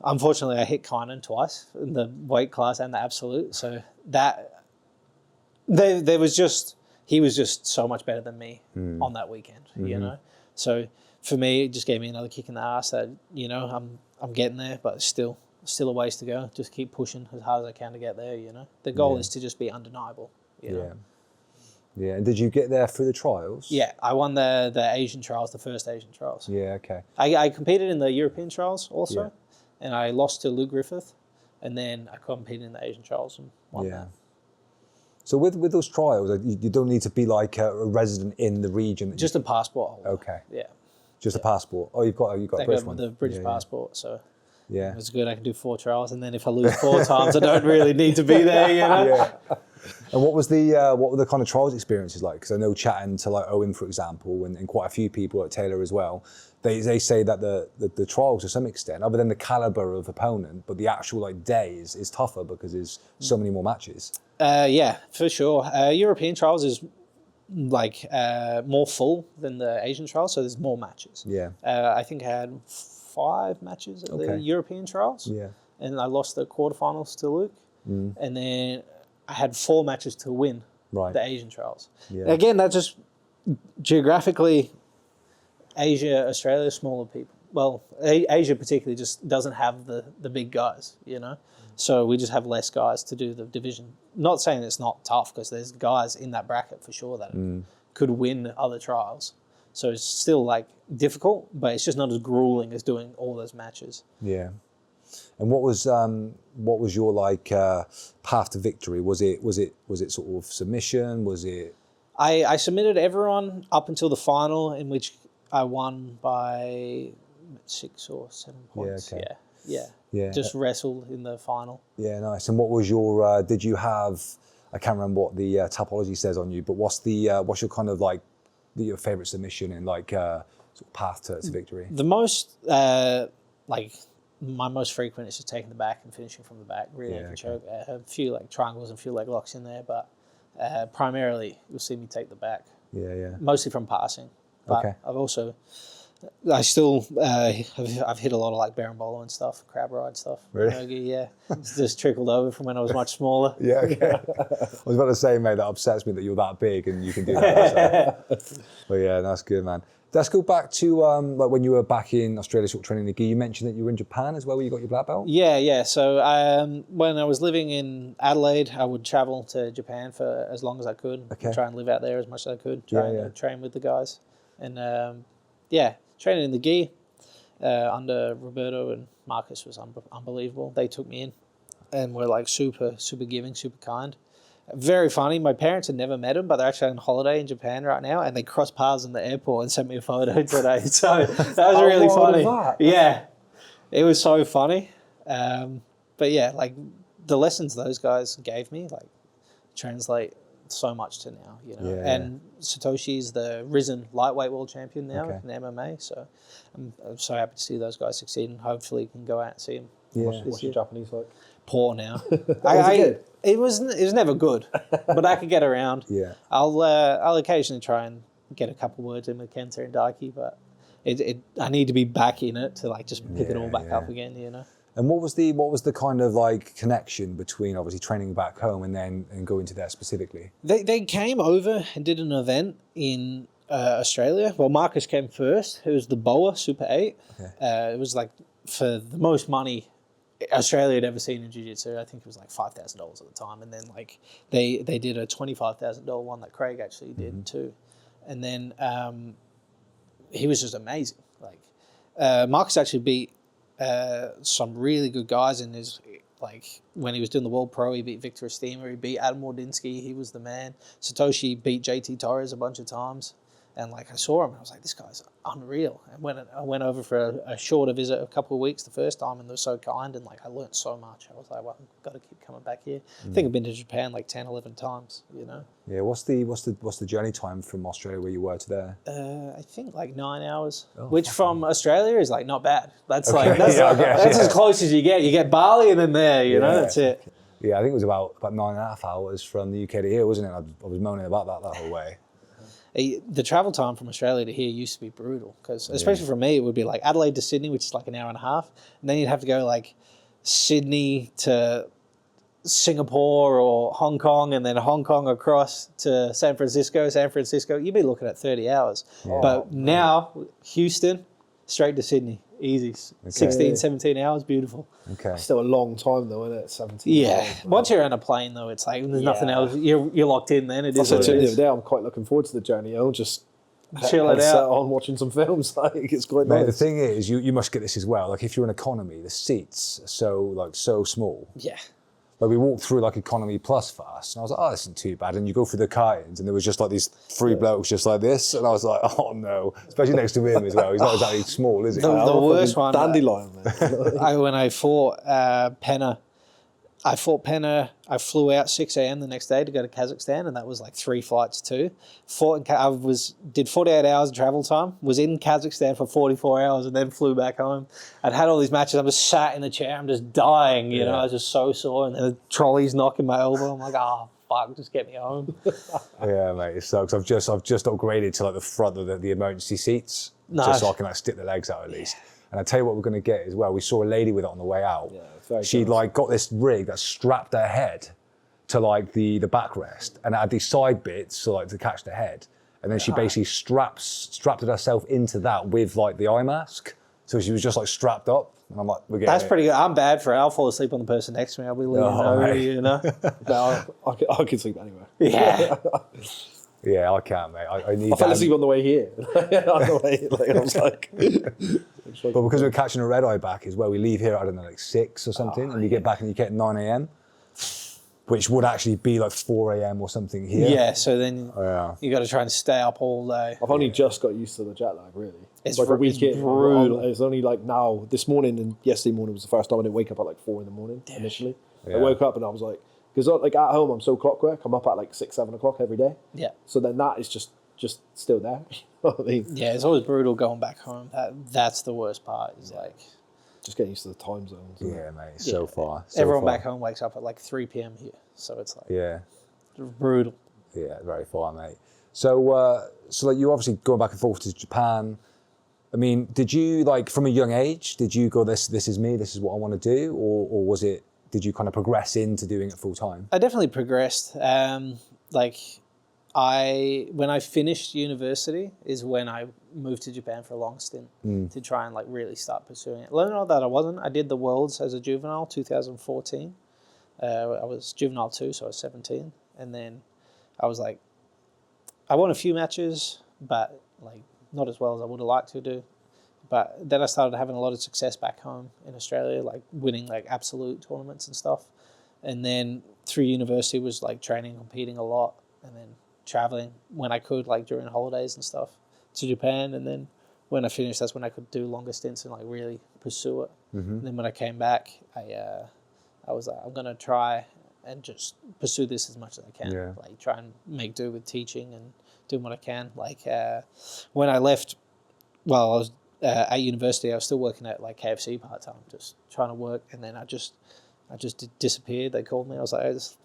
Unfortunately, I hit Kynan twice in the weight class and the absolute, so that he was just so much better than me on that weekend, you know. So for me, it just gave me another kick in the ass that, you know, I'm getting there, but still a ways to go. Just keep pushing as hard as I can to get there, you know. The goal is to just be undeniable, you know. Yeah, and did you get there through the trials? Yeah, I won the Asian trials, the first Asian trials. Yeah, okay. I competed in the European trials also, Yeah. and I lost to Lou Griffith, and then I competed in the Asian trials and won that. So with those trials, like, you don't need to be like a resident in the region. Just a passport holder. Okay. Yeah. Just a passport. Oh, you've got a British one. The British passport, so Yeah. it's good. I can do 4 trials, and then if I lose 4 times, I don't really need to be there, you know? Yeah. And what were the kind of trials experiences like? Because I know chatting to like Owen, for example, and quite a few people at Taylor as well, they say that the trials to some extent, other than the caliber of opponent, but the actual like day is tougher because there's so many more matches. Yeah, for sure. European trials is like more full than the Asian trials, so there's more matches. Yeah. I think I had 5 matches at the European trials. Yeah. And I lost the quarterfinals to Luke. And then I had 4 matches to win the Asian trials. Yeah. Again, that's just geographically, Asia, Australia, smaller people. Well, Asia particularly just doesn't have the big guys, you know? So we just have less guys to do the division. Not saying it's not tough, because there's guys in that bracket for sure that could win other trials. So it's still like difficult, but it's just not as grueling as doing all those matches. Yeah. And what was your like path to victory? Was it sort of submission? Was it? I submitted everyone up until the final, in which I won by 6 or 7 points. Yeah, okay. Yeah. Just wrestled in the final. Yeah, nice. And what was your? Did you have? I can't remember what the topology says on you, but what's your kind of like your favorite submission and like sort of path to victory? The most like my most frequent is just taking the back and finishing from the back. Really, choke. A few like triangles and a few leg locks in there, but primarily you'll see me take the back. Yeah. Mostly from passing. But I still I've hit a lot of like berimbolo and stuff, crab ride stuff. Really? Nogi, yeah. It's just trickled over from when I was much smaller. Yeah, okay. I was about to say, mate, that upsets me that you're that big and you can do that. So. But yeah, that's good, man. Let's go back to like when you were back in Australia, sort of training the gi. You mentioned that you were in Japan as well, where you got your black belt. Yeah. So when I was living in Adelaide, I would travel to Japan for as long as I could. Try and live out there as much as I could. Try and train with the guys, and training in the gi under Roberto and Marcus was unbelievable. They took me in and were like super giving, super kind. Very funny. My parents had never met him, but they're actually on holiday in Japan right now, and they crossed paths in the airport and sent me a photo today. So that was really funny. Yeah, it was so funny. But yeah, like the lessons those guys gave me, like translate so much to now, you know. And Satoshi's the risen lightweight world champion now in MMA, so I'm so happy to see those guys succeed, and hopefully can go out and see him. What's your Japanese like? Poor now. It was never good, but I could get around. Yeah. I'll occasionally try and get a couple words in with Kenta and Daiki, but I need to be back in it to like just pick it all back up again, you know. And what was the kind of like connection between obviously training back home and going to there specifically? They came over and did an event in Australia. Well, Marcus came first. It was the BOA Super 8. Okay. It was like for the most money Australia had ever seen in Jiu-Jitsu. I think it was like $5,000 at the time. And then like they did a $25,000 one that Craig actually did too. And then he was just amazing. Like Marcus actually beat some really good guys in his, like when he was doing the World Pro, he beat Victor Estima, he beat Adam Mordinsky, he was the man. Satoshi beat JT Torres a bunch of times. And like I saw him, I was like, this guy's unreal. And when I went over for a shorter visit, a couple of weeks the first time, and they were so kind, and like I learned so much. I was like, well, I've got to keep coming back here. I think I've been to Japan like 10, 11 times, you know. Yeah, what's the journey time from Australia where you were to there? I think like 9 hours, which from Australia is like not bad. That's that's as close as you get. You get Bali and then there, you know, that's it. Yeah, I think it was about 9.5 hours from the UK to here, wasn't it? I was moaning about that whole way. The travel time from Australia to here used to be brutal, because especially for me, it would be like Adelaide to Sydney, which is like an hour and a half, and then you'd have to go like Sydney to Singapore or Hong Kong, and then Hong Kong across to San Francisco. You'd be looking at 30 hours. Yeah. But now Houston, straight to Sydney, easy. 16, 17 hours, beautiful. Okay. Still a long time though, isn't it? 17 Yeah. hours, Once you're on a plane though, it's like there's nothing else. You're locked in then. It is what it is. The other day, I'm quite looking forward to the journey. I'll just chill it out on watching some films. Like it's quite nice. nice. The thing is, you must get this as well. Like if you're in economy, the seats are so small. Yeah. Like we walked through like economy plus first, and I was like, oh, this isn't too bad. And you go through the curtains, and there was just like these 3 blokes just like this, and I was like, oh no, especially next to him as well. He's not exactly small, is he? The worst one. Dandelion, man. When I fought Penna, I flew out 6 a.m. the next day to go to Kazakhstan, and that was like 3 flights too. Did 48 hours travel time, was in Kazakhstan for 44 hours, and then flew back home. I'd had all these matches. I'm just sat in the chair. I'm just dying, you know. I was just so sore, and then the trolley's knocking my elbow. I'm like, oh, fuck, just get me home. Yeah, mate, it sucks. I've just upgraded to like the front of the emergency seats, just so I can like stick the legs out at least. And I tell you what we're going to get as well. We saw a lady with it on the way out. Yeah, she'd like got this rig that strapped her head to like the backrest, and it had these side bits so like to catch the head. And then she basically strapped herself into that with like the eye mask. So she was just like strapped up. And I'm like, we're getting That's pretty good. I'm bad for it. I'll fall asleep on the person next to me. I'll be leaning you know. No, I can sleep anywhere. Yeah. Yeah, I can't, mate. I need. I fell asleep on the way here. On the way, like, I was like. But because we're catching a red eye back, is where we leave here. I don't know, like 6 or something, and you get back and you get 9 a.m. which would actually be like 4 a.m. or something here. Yeah, so then you got to try and stay up all day. I've only just got used to the jet lag, really. It's like a week in. brutal. It's only like now, this morning and yesterday morning was the first time I didn't wake up at like 4 in the morning initially. I woke up and I was like, because like at home I'm so clockwork, I'm up at like 6, 7 o'clock every day. Yeah. So then that is just still there. You know what I mean? Yeah, it's always brutal going back home. That's the worst part. Is like just getting used to the time zones. Yeah, mate. So far. Everyone back home wakes up at like 3 p.m. here, so it's like brutal. Yeah, very far, mate. So like you obviously going back and forth to Japan. I mean, did you like from a young age? Did you go this is me, this is what I want to do, or was it? Did you kind of progress into doing it full time? I definitely progressed. When I finished university is when I moved to Japan for a long stint to try and like really start pursuing it. Learning all that I wasn't. I did the Worlds as a juvenile, 2014. I was juvenile 2, so I was 17. And then I was like, I won a few matches, but like not as well as I would have liked to do. But then I started having a lot of success back home in Australia, like winning like absolute tournaments and stuff. And then through university was like training, competing a lot, and then traveling when I could, like during holidays and stuff, to Japan. And then when I finished, that's when I could do longer stints and like really pursue it. And then when I came back, I was like, I'm gonna try and just pursue this as much as I can. Yeah. Like try and make do with teaching and doing what I can. Like when I left, I was at university, I was still working at like KFC part time, just trying to work. And then I just disappeared. They called me. I was like, this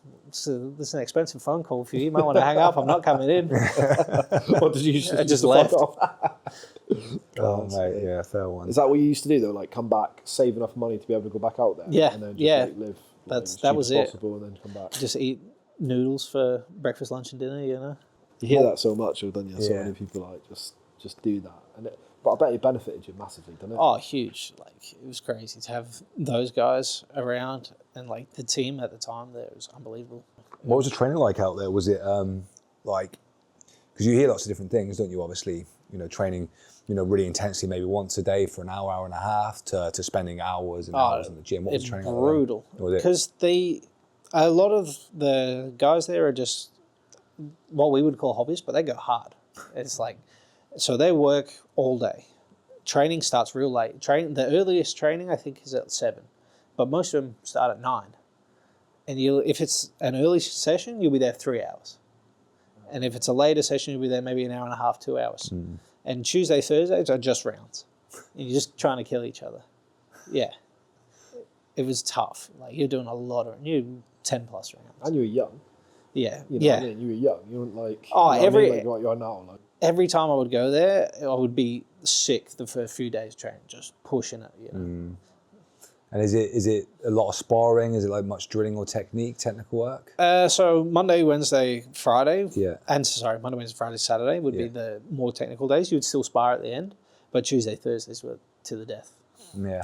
is an expensive phone call for you. You might want to hang up. I'm not coming in. What did you? I just left. Oh, mate, yeah, fair one. Is that what you used to do though? Like come back, save enough money to be able to go back out there? Yeah, and then just, like, live. That was it. Possible, and then come back. Just eat noodles for breakfast, lunch, and dinner. You know. You hear that so much, don't you? So many people like just do that, but I bet it benefited you massively, didn't it? Oh, huge! Like it was crazy to have those guys around, and like the team at the time there was unbelievable. What was the training like out there? Was it like, because you hear lots of different things, don't you? Obviously, training, really intensely, maybe once a day for an hour, hour and a half, to spending hours and hours in the gym. What was the training like? Brutal. Because a lot of the guys there are just what we would call hobbies, but they go hard. It's like, so they work all day. Training starts real late. The earliest training I think is at 7, but most of them start at 9. And if it's an early session, you'll be there 3 hours. And if it's a later session, you'll be there maybe an hour and a half, 2 hours. And Tuesday, Thursdays are just rounds. And you're just trying to kill each other. Yeah. It was tough. Like you're doing a lot of, 10 plus rounds. And you were young. Yeah. What I mean? You were young. You weren't like, like what you are now. Like. Every time I would go there, I would be sick the first few days training, just pushing it, And is it a lot of sparring? Is it like much drilling or technical work? So Monday, Wednesday, Friday, Monday, Wednesday, Friday, Saturday would be the more technical days. You would still spar at the end, but Tuesday, Thursdays were to the death. Yeah.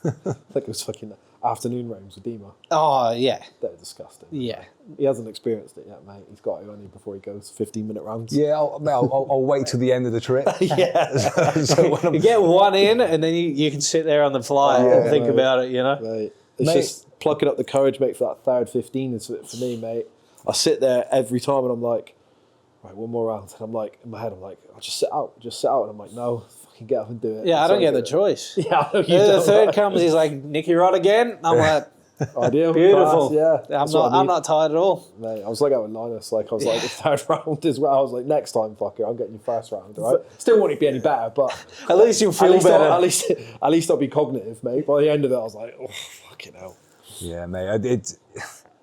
Like it was fucking afternoon rounds with Dima. Oh, yeah. They're disgusting. Yeah. He hasn't experienced it yet, mate. He's got it only before he goes 15-minute rounds. Yeah, I'll wait till the end of the trip. So you get one in, and then you can sit there on the fly and think about it, Right. It's just plucking up the courage, mate, for that third 15 is for me, mate. I sit there every time and I'm like, right, one more round. And I'm like, in my head, I'm like, I'll just sit out. And I'm like, no, fucking get up and do it. Yeah, I don't get the choice. Yeah, I know you The don't, third right? comes, he's like, Nicky Rod again. I'm like, Ideal. beautiful. Class, yeah. I'm not tired at all. Mate, I was like that with Linus. Like, I was like, the third round as well. I was like, next time, fucker, I'm getting you first round, all right? Still want it to be any better, but... At least you'll feel better. At least I'll be cognitive, mate. By the end of it, I was like, oh, fucking hell. Yeah, mate.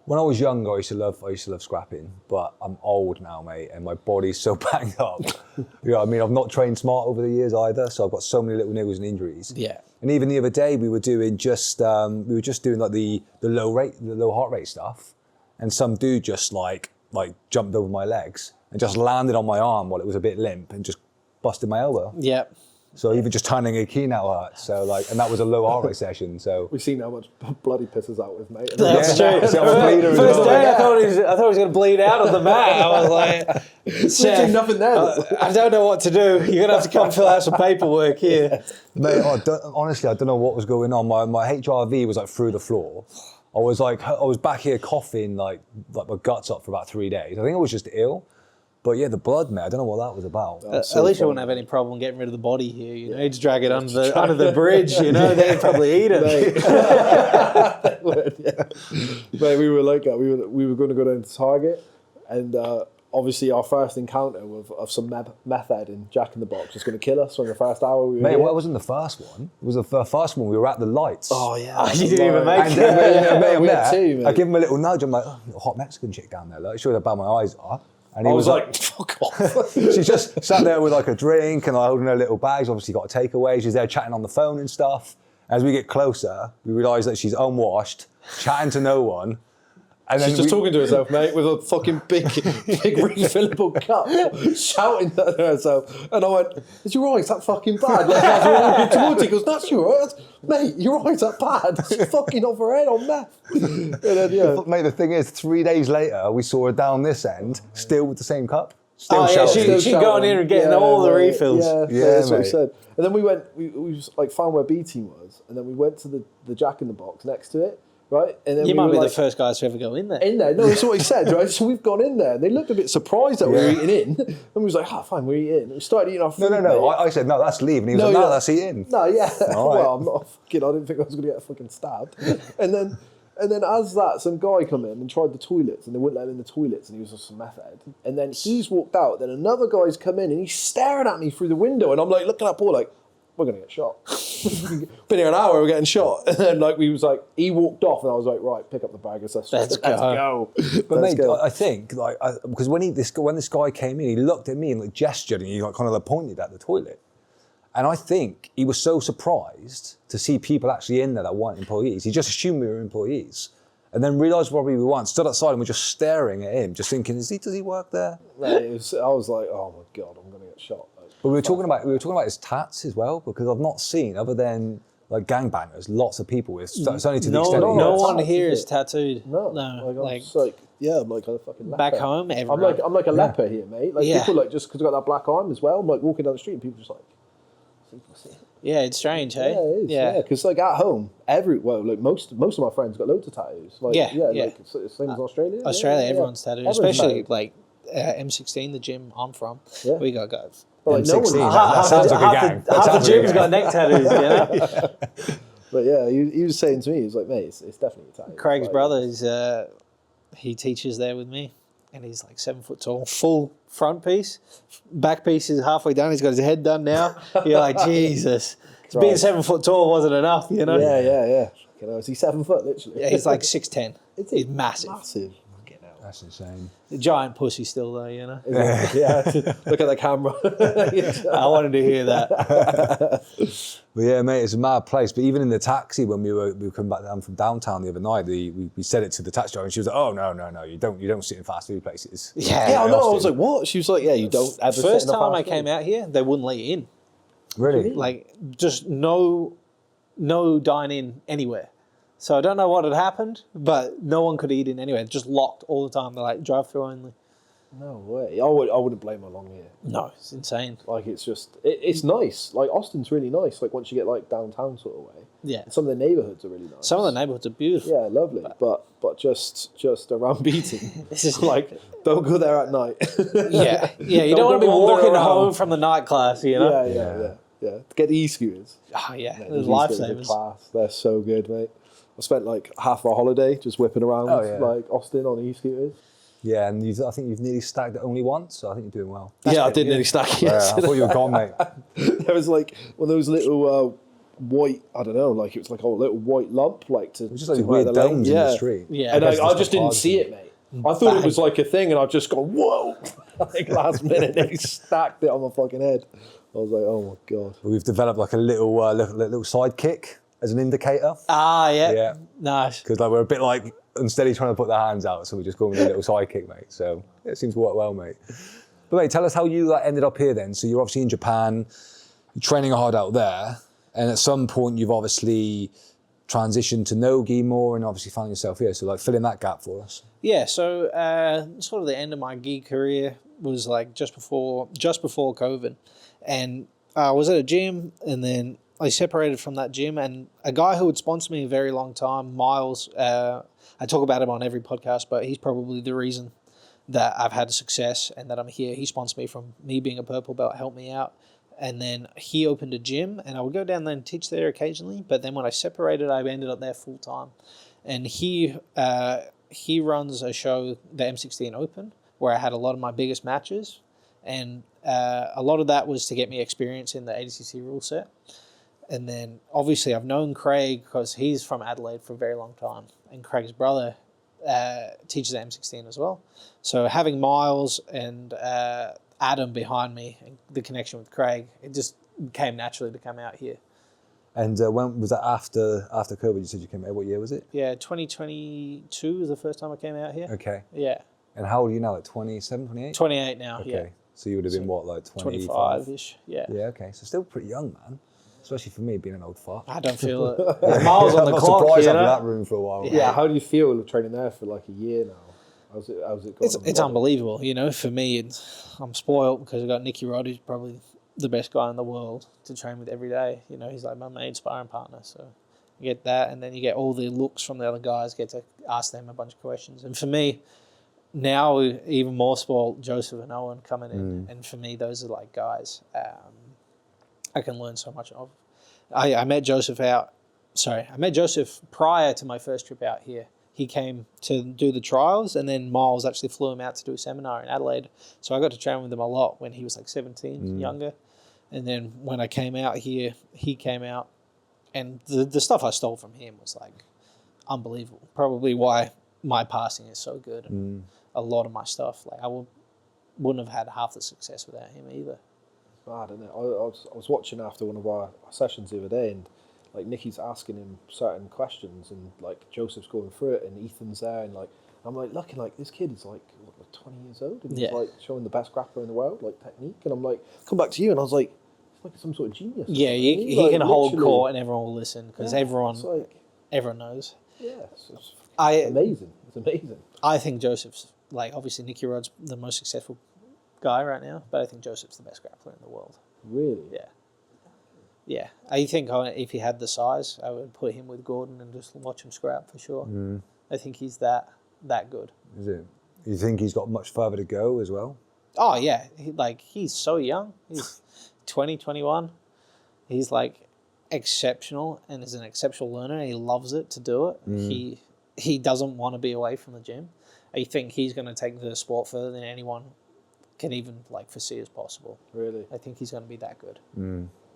When I was younger, I used to love scrapping, but I'm old now, mate, and my body's so banged up. You know what I mean? I've not trained smart over the years either, so I've got so many little niggles and injuries. Yeah. And even the other day, we were doing like the low heart rate stuff, and some dude just like jumped over my legs and just landed on my arm while it was a bit limp and just busted my elbow. Yeah. So even just turning a key now hurts. So and that was a low heart rate session. So We've seen how much blood he pisses out with, mate. That's Yeah. true. So I was bleeding as First well. day, I thought he was going to bleed out of the mat. I was like, Literally nothing there. I don't know what to do. You're going to have to come fill out some paperwork here. Mate, honestly, I don't know what was going on. My HRV was like through the floor. I was back here coughing like my guts up for about 3 days. I think I was just ill. But yeah, the blood, mate, I don't know what that was about. At least I wouldn't have any problem getting rid of the body here. You know, you'd just drag it under the bridge. You know, they'd probably eat it. Mate, we were like that. We were going to go down to Target, and obviously our first encounter of some method in Jack in the Box was going to kill us on the first hour. We were Mate, here. well, it wasn't the first one. It was the first one. We were at the lights. Oh yeah, You didn't even make And it. mate, I'm we had there. two, mate. I give him a little nudge. I'm like, oh, hot Mexican chick down there. Like, sure how bad my eyes are. And he I was like, fuck off. she just sat there with like a drink and holding her little bags. Obviously got a takeaway. She's there chatting on the phone and stuff. As we get closer, we realise that she's unwashed, chatting to no one. And She's just talking to herself, mate, with a fucking big refillable cup, shouting at herself. And I went, is your eyes that fucking bad? Like, as we're walking towards it, he goes, that's your eyes. Mate, your eyes that bad. She's fucking off her head on meth. And then, yeah. Mate, the thing is, 3 days later, we saw her down this end, still with the same cup. Still Oh, yeah, shouting. she gone in and getting all the refills. Yeah, that's what mate. he said. And then we went, we just, like found where B team was, and then we went to the Jack in the Box next to it, right? And then You we might were be like, the first guys to ever go in there. in there. No, that's what he said, right? So we've gone in there, and they looked a bit surprised that we were eating in, and we was like, fine, we're eating. And we started eating our food. No. mate. I said, no, that's leave. And he was like, no, that's eating. No, yeah. All right. Well, I'm not fucking. I didn't think I was going to get fucking stabbed. And then as that, some guy come in and tried the toilets, and they wouldn't let him in the toilets, and he was on some method. And then he's walked out. Then another guy's come in, and he's staring at me through the window, and I'm like looking at Paul like, we're going to get shot. Been here an hour, we're getting shot. And then he walked off, and I was like, right, pick up the bag. Let's go. But Let's mate, go. I think because when this guy came in, he looked at me and like gestured, and he like kind of like pointed at the toilet. And I think he was so surprised to see people actually in there that weren't employees. He just assumed we were employees. And then realised probably we weren't, stood outside and we're just staring at him, just thinking, does he work there? Mate, I was like, oh my God, I'm going to get shot. Like, But we were talking about his tats as well, because I've not seen, other than like gangbangers, lots of people with, it's only to the extent No that one Tats, here is is it? tattooed. No, Like, I'm just like, yeah, I'm like a fucking leper. back home, everyone. I'm like a leper here, mate. Like Yeah. people like just because I got that black arm as well. I'm like walking down the street and people just like, Yeah, it's strange, hey? yeah, it is. Yeah, because like at home, like most of my friends got loads of tattoos. Like Yeah. like it's the same as Australia. Australia, Yeah. everyone's tattooed, Everyone's especially tattooed. like M16, the gym I'm from. Yeah. We got guys. But like no one. M16, that sounds like a gang. That Half the sounds like a gym's gang. got neck tattoos, you know? But yeah, he was saying to me, he was like, mate, it's definitely a tattoo. Craig's Like, brother is he teaches there with me, and he's like 7 foot tall, full front piece, back piece is halfway done. He's got his head done now. You're like, Jesus, being Right. 7 foot tall wasn't enough, you know? Yeah. You know, is he 7 foot literally? Yeah, he's like 6'10". Is he? He's massive. Massive. Fucking hell. That's insane. A giant pussy still though, you know. Yeah. Look at the camera. I wanted to hear that. But yeah, mate, it's a mad place. But even in the taxi when we were coming back down from downtown the other night, we said it to the taxi driver, and she was like, "Oh no, you don't sit in fast food places." Yeah, I know. I Austin. was like, what? She was like, yeah, you don't ever. First sit in a time I fast came food. out here, they wouldn't let you in. Really? Like, just no dine-in anywhere. So I don't know what had happened, but no one could eat in anywhere. Just locked all the time. They're like, drive-through only. No way. I wouldn't blame her long here. No, it's insane. Like, it's just, it's nice. Like, Austin's really nice. Like, once you get, like, downtown sort of way. Yeah. And some of the neighbourhoods are really nice. Some of the neighborhoods are beautiful. Yeah, lovely. But just around beating. Like, don't go there at night. Yeah. Yeah, you don't want to be walking home from the night class, you know? Yeah. Get the e-scooters. Oh, yeah. Mate, They're those e-scooters are lifesavers. class. They're so good, mate. I spent, like, half my holiday just whipping around, like, Austin on e-scooters. Yeah, and I think you've nearly stacked it only once, so I think you're doing well. I did nearly stack it. Yeah, I thought you were gone, mate. There was like one of those little white, I don't know, like it was like a little white lump, like to Just like to weird where the domes lane- in the street. Yeah. And guess I it's just the didn't bars, see isn't it, mate. I thought it was like a thing, and I've just gone whoa, like last minute, they stacked it on my fucking head. I was like, oh my god. We've developed like a little sidekick as an indicator. Ah, yeah. Yeah. Nice. Because like we're a bit like unsteady trying to put their hands out, so we just go with a little sidekick, mate. So it seems to work well, mate. But mate, tell us how you ended up here then. So you're obviously in Japan, you're training hard out there, and at some point you've obviously transitioned to no-gi more and obviously found yourself here. So like fill in that gap for us. Yeah, so sort of the end of my gi career was like just before COVID. And I was at a gym, and then I separated from that gym, and a guy who would sponsor me a very long time, Miles, I talk about him on every podcast, but he's probably the reason that I've had success and that I'm here. He sponsored me from me being a purple belt, helped me out. And then he opened a gym, and I would go down there and teach there occasionally. But then when I separated, I ended up there full time. And he runs a show, the M16 Open, where I had a lot of my biggest matches. And a lot of that was to get me experience in the ADCC Ruleset. And then obviously I've known Craig because he's from Adelaide for a very long time. And Craig's brother teaches the M16 as well. So having Miles and Adam behind me, and the connection with Craig, it just came naturally to come out here. And when was that after COVID? You said you came out. What year was it? Yeah, 2022 was the first time I came out here. Okay. Yeah. And how old are you now? Like 27, 28? 28 now, Okay. yeah. So you would have been what, like 25? 25-ish, yeah. Yeah, okay. So still pretty young, man. Especially for me, being an old fuck. I don't feel it. There's miles on the I'm clock, surprised you I've been in know? that room for a while. Yeah, how do you feel training there for like a year now? How's it going? It's unbelievable, you know. For me, I'm spoiled because I've got Nicky Rod, who's probably the best guy in the world to train with every day. You know, he's like my main sparring partner. So you get that, and then you get all the looks from the other guys, get to ask them a bunch of questions. And for me, now even more spoiled, Joseph and Owen coming in. And for me, those are like guys I can learn so much of. I met Joseph prior to my first trip out here. He came to do the trials, and then Miles actually flew him out to do a seminar in Adelaide. So I got to train with him a lot when he was like 17, younger. And then when I came out here, he came out, and the stuff I stole from him was like unbelievable. Probably why my passing is so good. And a lot of my stuff, like I wouldn't have had half the success without him either. Mad, isn't it? I was watching after one of our sessions the other day, and like Nicky's asking him certain questions, and like Joseph's going through it, and Ethan's there, and like I'm like looking like this kid is like 20 years old, and he's like showing the best grappler in the world, like technique, and I'm like, come back to you, and I was like, it's like some sort of genius. Yeah, he like, can hold literally. court, and everyone will listen because everyone knows. Yeah, it's amazing. It's amazing. I think Joseph's like obviously Nicky Rod's the most successful guy right now, but I think Joseph's the best grappler in the world. Really? Yeah. Yeah, I think if he had the size, I would put him with Gordon and just watch him scrap for sure. I think he's that good. Is it? You think he's got much further to go as well? Oh, yeah. He's so young. He's 20, 21. He's, like, exceptional and is an exceptional learner. He loves it to do it. He doesn't want to be away from the gym. I think he's going to take the sport further than anyone can even, like, foresee as possible. Really? I think he's going to be that good.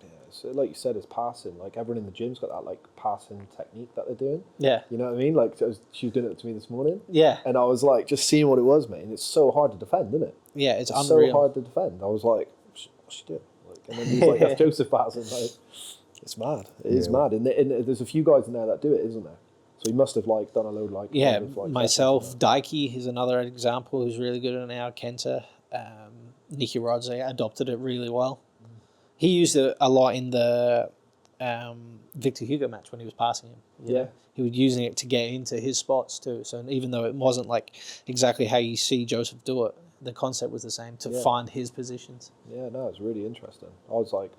Yeah, so like you said, it's passing. Like everyone in the gym's got that like passing technique that they're doing. Yeah. You know what I mean? Like she was doing it to me this morning. Yeah. And I was like, just seeing what it was, mate. And it's so hard to defend, isn't it? Yeah, it's so unreal. hard to defend. I was like, what's she doing? Like, and then he's like, that's Joseph passing. Like, it's mad. It is mad. And there's a few guys in there that do it, isn't there? So he must have like done a load like myself. Daiki is another example who's really good at now. Kenta, Nicky Rod's adopted it really well. He used it a lot in the Victor Hugo match when he was passing him. Yeah. He was using it to get into his spots too. So even though it wasn't like exactly how you see Joseph do it, the concept was the same, to find his positions. Yeah, no, it's really interesting. I was like,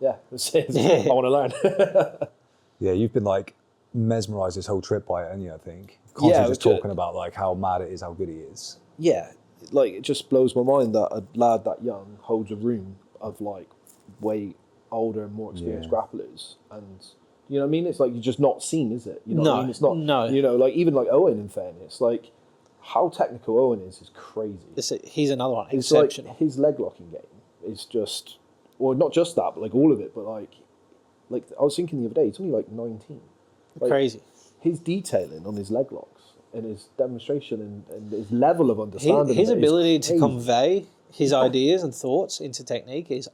yeah, I want to learn. Yeah, you've been like mesmerised this whole trip by it, and I think constantly just talking about like how mad it is, how good he is. Yeah, like it just blows my mind that a lad that young holds a room of like way older and more experienced grapplers, and you know what I mean. It's like you're just not seen, is it? You know what I mean? It's not. No. You know, like even like Owen. In fairness, like how technical Owen is crazy. He's another one. It's Exceptional. like his leg locking game is just, well, not just that, but like all of it. But like I was thinking the other day, he's only like 19. Like, Crazy. His detailing on his leg locks and his demonstration and his level of understanding. His ability to convey his ideas and thoughts into technique is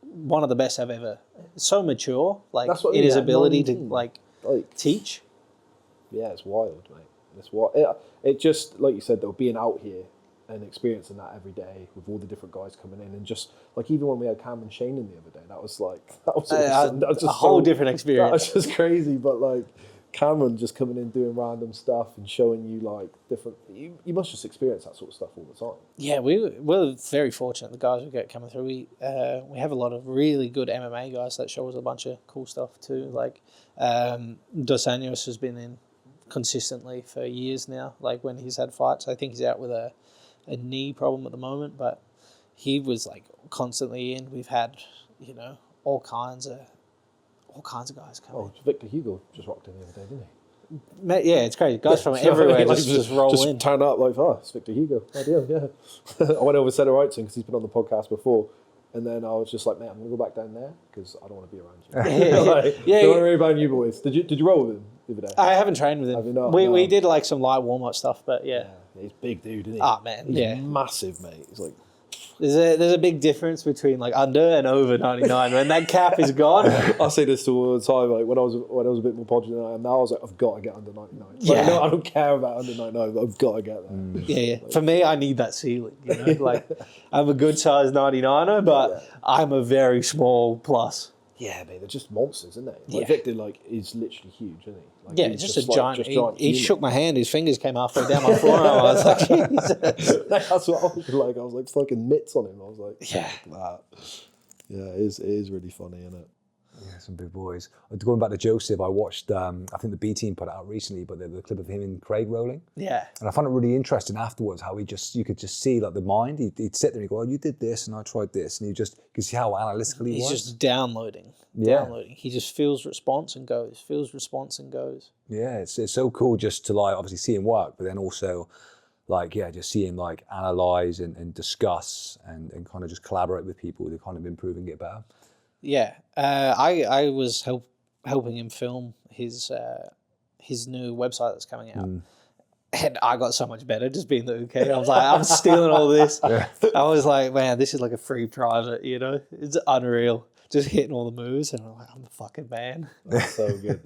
one of the best I've ever. So mature, like That's what in his ability 19. to like teach. Yeah, it's wild, mate. It's what it just, like you said, though, being out here and experiencing that every day with all the different guys coming in, and just like even when we had Cam and Shane in the other day, that was awesome. That was just a whole different experience. That was just crazy, but like Cameron just coming in doing random stuff and showing you like different. You must just experience that sort of stuff all the time. Yeah, we're very fortunate. The guys we get coming through, we have a lot of really good MMA guys that show us a bunch of cool stuff too. Like Dos Anjos has been in consistently for years now. Like when he's had fights, I think he's out with a knee problem at the moment, but he was like constantly in. We've had all kinds of guys come. Oh, Victor Hugo just rocked in the other day, didn't he? Yeah, it's crazy. Guys from everywhere just roll in. Turn up like, it's Victor Hugo. Ideal, yeah. I went over and said alright to him because he's been on the podcast before. And then I was just like, man, I'm going to go back down there because I don't want to be around you. Don't worry about you boys. Did you roll with him the other day? I haven't trained with him. Have you not? We did like some light warm-up stuff, but yeah. He's a big dude, isn't he? Ah, man, He's massive, mate. He's like... There's a big difference between like under and over 99. When that cap is gone. I say this to all the time. Like when I was a bit more podgy than I am now, I was like, I've got to get under 99. Like, Yeah. no, I don't care about under 99, but I've got to get there. Yeah. For me, I need that ceiling. Like I'm a good size 99er, but I'm a very small plus. Yeah, mate, they're just monsters, isn't they? Yeah. Like Victor, is literally huge, isn't he? Like, Yeah, he's just a giant. He human. shook my hand. His fingers came halfway down my forearm. I was like, Jesus. That's what I was like. I was like fucking mitts on him. I was like, Yeah. that. Yeah, it is really funny, isn't it? Yeah, some big boys. Going back to Joseph, I watched, I think the B team put it out recently, but the clip of him and Craig rolling. Yeah. And I found it really interesting afterwards how you could just see like the mind. He'd sit there and he'd go, oh, you did this and I tried this. And you could see how analytical he was. He's just downloading. He just feels response and goes. Yeah, it's so cool just to like obviously see him work, but then also like, just see him like analyze and discuss and kind of just collaborate with people to kind of improve and get better. Yeah, I was helping him film his new website that's coming out, and I got so much better just being the UK. I was like, I'm stealing all this. I was like, man, this is like a free private, It's unreal. Just hitting all the moves, and I'm like, I'm the fucking man. That's so good.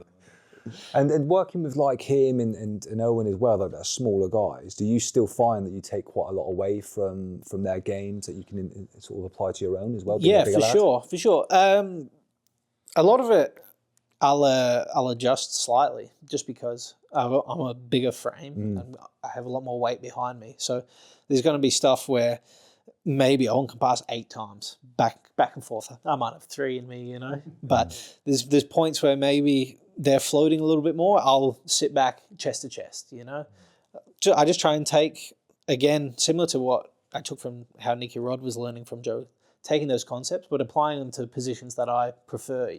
And working with like him and Owen as well, like they're smaller guys, do you still find that you take quite a lot away from their games that you can sort of apply to your own as well? Yeah, for sure. A lot of it I'll adjust slightly just because I'm a bigger frame and I have a lot more weight behind me. So there's going to be stuff where maybe I can pass 8 times back and forth. I might have 3 in me, but there's points where maybe they're floating a little bit more. I'll sit back chest to chest, I just try and take, again, similar to what I took from how Nicky Rod was learning from Joe, taking those concepts, but applying them to positions that I prefer,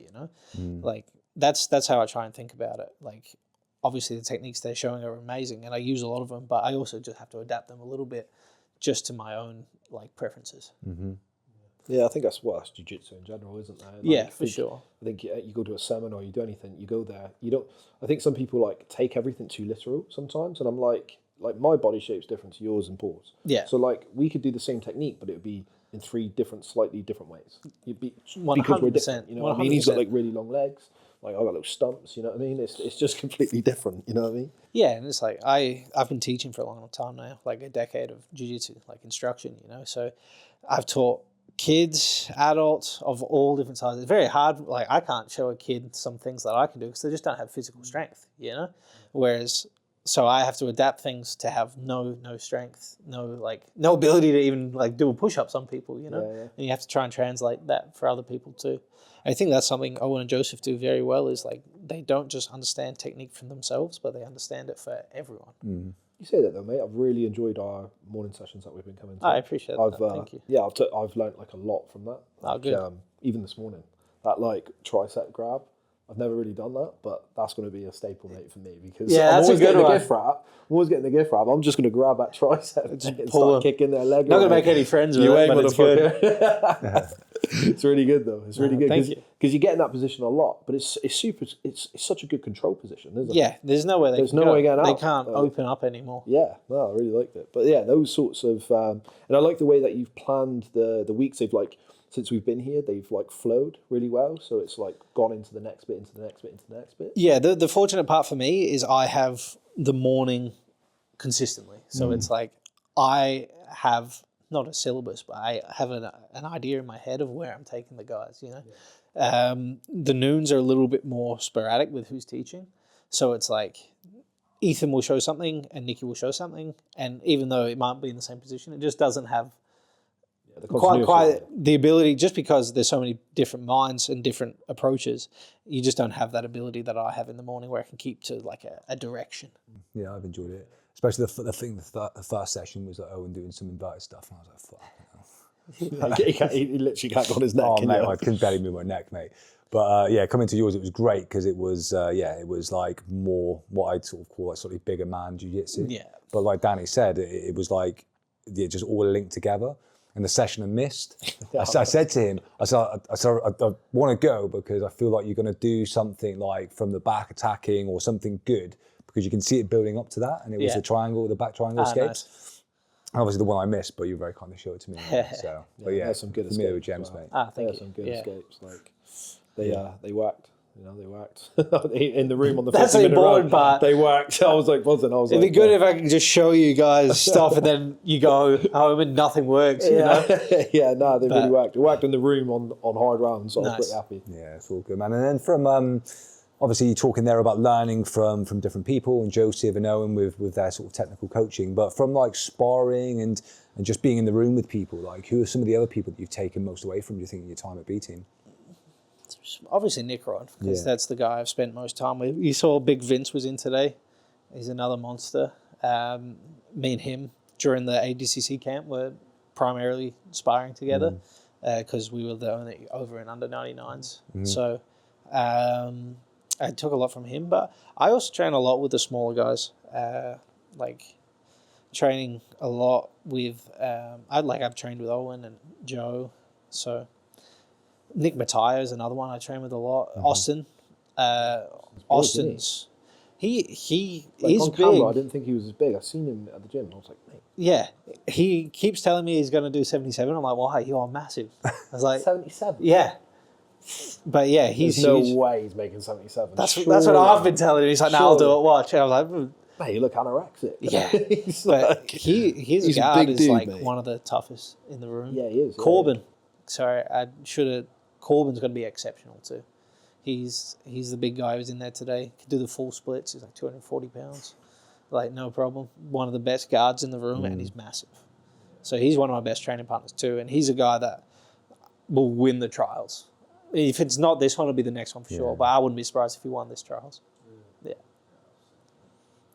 Like, that's how I try and think about it. Like, obviously the techniques they're showing are amazing and I use a lot of them, but I also just have to adapt them a little bit just to my own, like, preferences. Mm-hmm. Yeah, I think that's jiu-jitsu in general, isn't there? Like, yeah, for sure. I think you go to a seminar, you do anything, you go there, you don't. I think some people like take everything too literal sometimes, and I'm like my body shape's different to yours and Paul's. Yeah. So like we could do the same technique, but it would be in 3 slightly different ways. You'd be 100%, because we're different. You know what I mean? He's got 100%. like really long legs. Like I got little stumps. You know what I mean? It's just completely different. You know what I mean? Yeah, and it's like I've been teaching for a long time now, like a decade of jiu-jitsu, like instruction. So I've taught kids, adults of all different sizes. It's very hard. Like I can't show a kid some things that I can do because they just don't have physical strength, Whereas so I have to adapt things to have no strength, no ability to even like do a push up. Some people, you know, Yeah. and you have to try and translate that for other people too. I think that's something Owen and Joseph do very well. Is like they don't just understand technique for themselves, but they understand it for everyone. You say that though, mate. I've really enjoyed our morning sessions that we've been coming to. I appreciate that. Thank you. Yeah, I've learnt like a lot from that. Oh, Like, good. Even this morning, that like tricep grab. I've never really done that, but that's going to be a staple, mate, for me because Yeah, I'm that's always a good getting the one. gift wrap. I'm always getting the gift wrap. I'm just going to grab that tricep and pull start them. kicking their leg. Not gonna away. make any friends with You it, ain't, but it's good. motherfucker. It's really good though. It's really good thank you. because you get in that position a lot, but it's super. It's such a good control position, isn't it? Yeah, there's no way they There's can no go. way getting They out. can't open up anymore. Yeah, no, I really liked it. But yeah, those sorts of, and I like the way that you've planned the weeks. They've like, since we've been here, they've like flowed really well. So it's like gone into the next bit, into the next bit, into the next bit. Yeah, the fortunate part for me is I have the morning consistently. So it's like I have not a syllabus, but I have an idea in my head of where I'm taking the guys, you know. The noons are a little bit more sporadic with who's teaching. So it's like Ethan will show something and Nikki will show something. And even though it might be in the same position, it just doesn't have The quite continuity. the ability, just because there's so many different minds and different approaches, you just don't have that ability that I have in the morning where I can keep to like a direction. Yeah, I've enjoyed it. Especially the first session was like Owen doing some inverted stuff, and I was like, fuck. he literally can't go on his neck. Oh can mate, you? I couldn't barely move my neck, mate. But yeah, coming to yours, it was great because it was it was like more what I'd sort of call like slightly bigger man jiu-jitsu. Yeah. But like Danny said, it was like just all linked together. And the session I missed, I said to him, I want to go because I feel like you're going to do something like from the back attacking or something good because you can see it building up to that. And it was the back triangle escapes. Nice. Obviously the one I missed, but you very kindly showed it to me. So, but yeah, there's some good for me they were escapes gems, as well. mate. Thank you. Some good Yeah. escapes. Like they whacked. You know, they whacked in the room on the. That's the 50-minute important run, part. They whacked. I was like buzzing. I was It'd like, be good if I could just show you guys stuff and then you go home and nothing works, you know? Yeah, no, they really whacked. They whacked in the room on hard rounds, so I was Nice. pretty happy. Yeah, it's all good, man. And then from obviously you're talking there about learning from different people and Joseph and Owen with their sort of technical coaching, but from like sparring and just being in the room with people, like who are some of the other people that you've taken most away from, do you think, in your time at B Team? Obviously Nick Rod, because Yeah. that's the guy I've spent most time with. You saw Big Vince was in today. He's another monster. Me and him during the ADCC camp were primarily sparring together because we were the only over and under 99s. So I took a lot from him, but I also train a lot with the smaller guys. Like training a lot with I've trained with Owen and Joe. So Nick Matteo is another one I train with a lot. Austin, Austin's he Like is on big. camera, I didn't think he was as big. I seen him at the gym. I was like, mate, Yeah, he keeps telling me he's going to do 77. I'm like, why? You are massive. I was like, 77. yeah, but yeah, he's There's no huge. way he's making 77. That's what I've been telling him. He's like, no, I'll do it. Watch. And I was like, Mate, you look anorexic. yeah, He's but like, his he's a guard big is dude, like mate. one of the toughest in the room. Yeah, he is. yeah. Corbin, sorry, I should have. Corbin's going to be exceptional too. He's the big guy who's in there today. Can do the full splits. He's like 240 pounds, like no problem. One of the best guards in the room, and he's massive. So he's one of my best training partners too, and he's a guy that will win the trials. If it's not this one, it'll be the next one for sure. But I wouldn't be surprised if he won this trials. Yeah.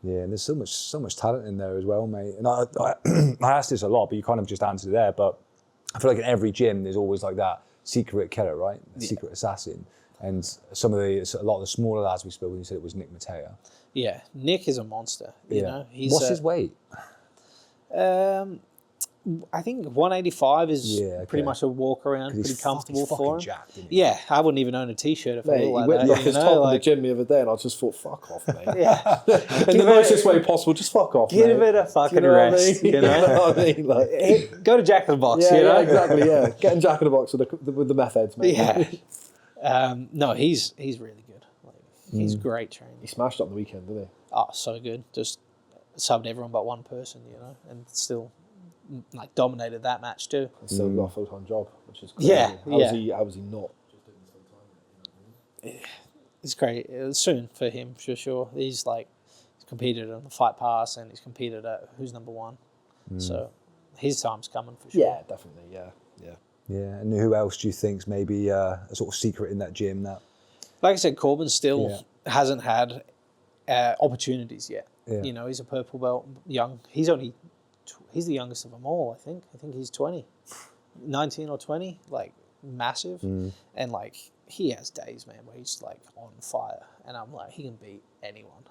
Yeah, and there's so much talent in there as well, mate. And I asked this a lot, but you kind of just answered it there. But I feel like in every gym, there's always like that secret killer, right? The secret assassin. And a lot of the smaller lads we spoke with, you said it was Nick Matteo. Yeah, Nick is a monster. You know, he's What's his weight? I think 185 is Yeah, pretty okay. much a walk around, pretty He's comfortable fucking for him. jacked, isn't he? Yeah, I wouldn't even own a t-shirt if I Mate, he looked like whipped that. off his top in the gym the other day, and I just thought, fuck off, mate. Yeah, In the nicest way possible, just fuck off, give mate. it a fucking You know what I rest. mean? You know, what I mean? Like, go to Jack in the Box. yeah, you know, yeah, exactly, yeah. Getting Jack in the Box with the meth heads, mate. Yeah. No, he's really good. Like, he's great training. He smashed up on the weekend, didn't he? Oh, so good. Just subbed everyone but one person, you know, and still like dominated that match too. And still got a full-time job, which is crazy. Yeah, How was he not? It's great. Soon for him, for sure. He's competed on the fight pass, and he's competed at who's number one. So his time's coming for sure. Yeah, definitely. Yeah. Yeah, and who else do you think's maybe a sort of secret in that gym? That Like I said, Corbin still hasn't had opportunities yet. Yeah. You know, he's a purple belt, young. He's the youngest of them all, I think. I think he's 20. 19 or 20, like massive. And like he has days, man, where he's like on fire. And I'm like, he can beat anyone.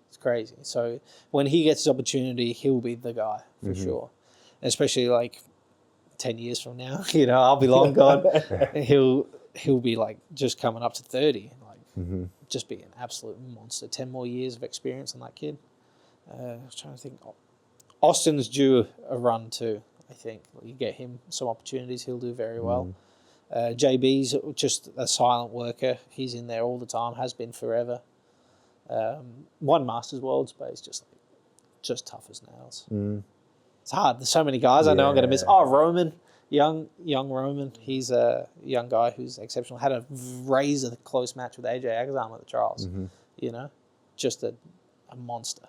It's crazy. So when he gets his opportunity, he'll be the guy for sure. And especially like 10 years from now, you know, I'll be long gone. He'll be like just coming up to 30, like just be an absolute monster. 10 more years of experience on that kid. I was trying to think. Austin's due a run too, I think. You get him some opportunities, he'll do very well. JB's just a silent worker. He's in there all the time, has been forever. Won Masters Worlds, but he's just tough as nails. It's hard. There's so many guys I know I'm going to miss. Oh, Roman, young Roman. He's a young guy who's exceptional. Had a razor close match with AJ Agazam at the Trials. You know, just a monster.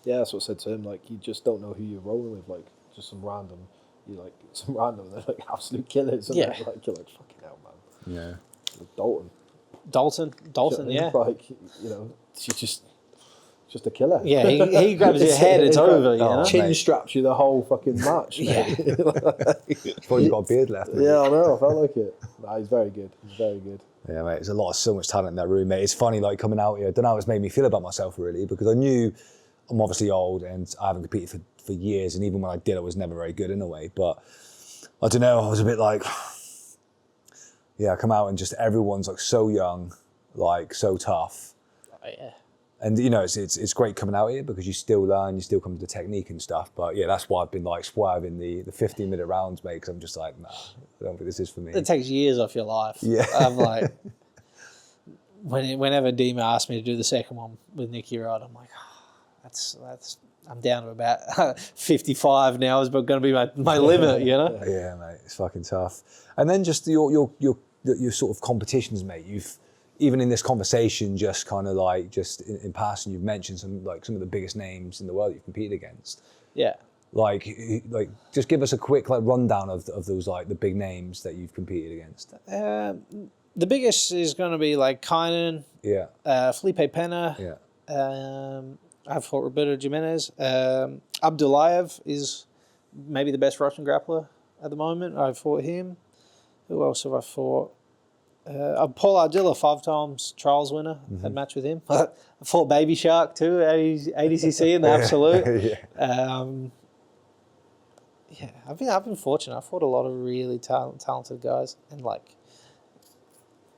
Yeah, that's what I said to him. Like, you just don't know who you're rolling with. Like, just some random. They're like absolute killers. And Yeah. like, you're like, fucking hell, man. Yeah. Like Dalton. Dalton, yeah. Like, you know, she's just a killer. Yeah, he grabs your head, it's over, you know? Chin mate. straps you the whole fucking match. Yeah. Probably got a beard left. Mate. Yeah, I know. I felt like it. Nah, he's very good. He's very good. Yeah, mate. There's so much talent in that room, mate. It's funny, like coming out here. I don't know how it's made me feel about myself really, because I knew I'm obviously old and I haven't competed for years, and even when I did, I was never very good in a way. But I don't know. I was a bit like, yeah, I come out and just everyone's like so young, like so tough. Oh, yeah. And you know, it's great coming out here because you still learn, you still come to the technique and stuff. But yeah, that's why I've been like swerving the 15-minute rounds, mate, because I'm just like, nah, I don't think this is for me. It takes years off your life. Yeah. I'm like, whenever Dima asked me to do the second one with Nicky Rod, I'm like, I'm down to about 55 now is going to be my limit, you know? Yeah, mate, it's fucking tough. And then just your sort of competitions, mate. You've even in this conversation, just kind of like just in passing, you've mentioned some of the biggest names in the world you've competed against. Yeah. Like just give us a quick like rundown of those like the big names that you've competed against. The biggest is going to be like Kynan, Felipe Pena. Yeah. I've fought Roberto Jimenez. Abdullayev is maybe the best Russian grappler at the moment. I've fought him. Who else have I fought? Paul Ardilla, 5 times trials winner. Had a match with him. I fought Baby Shark too at ADCC in the Absolute. Yeah, I've been fortunate. I fought a lot of really talented guys, and like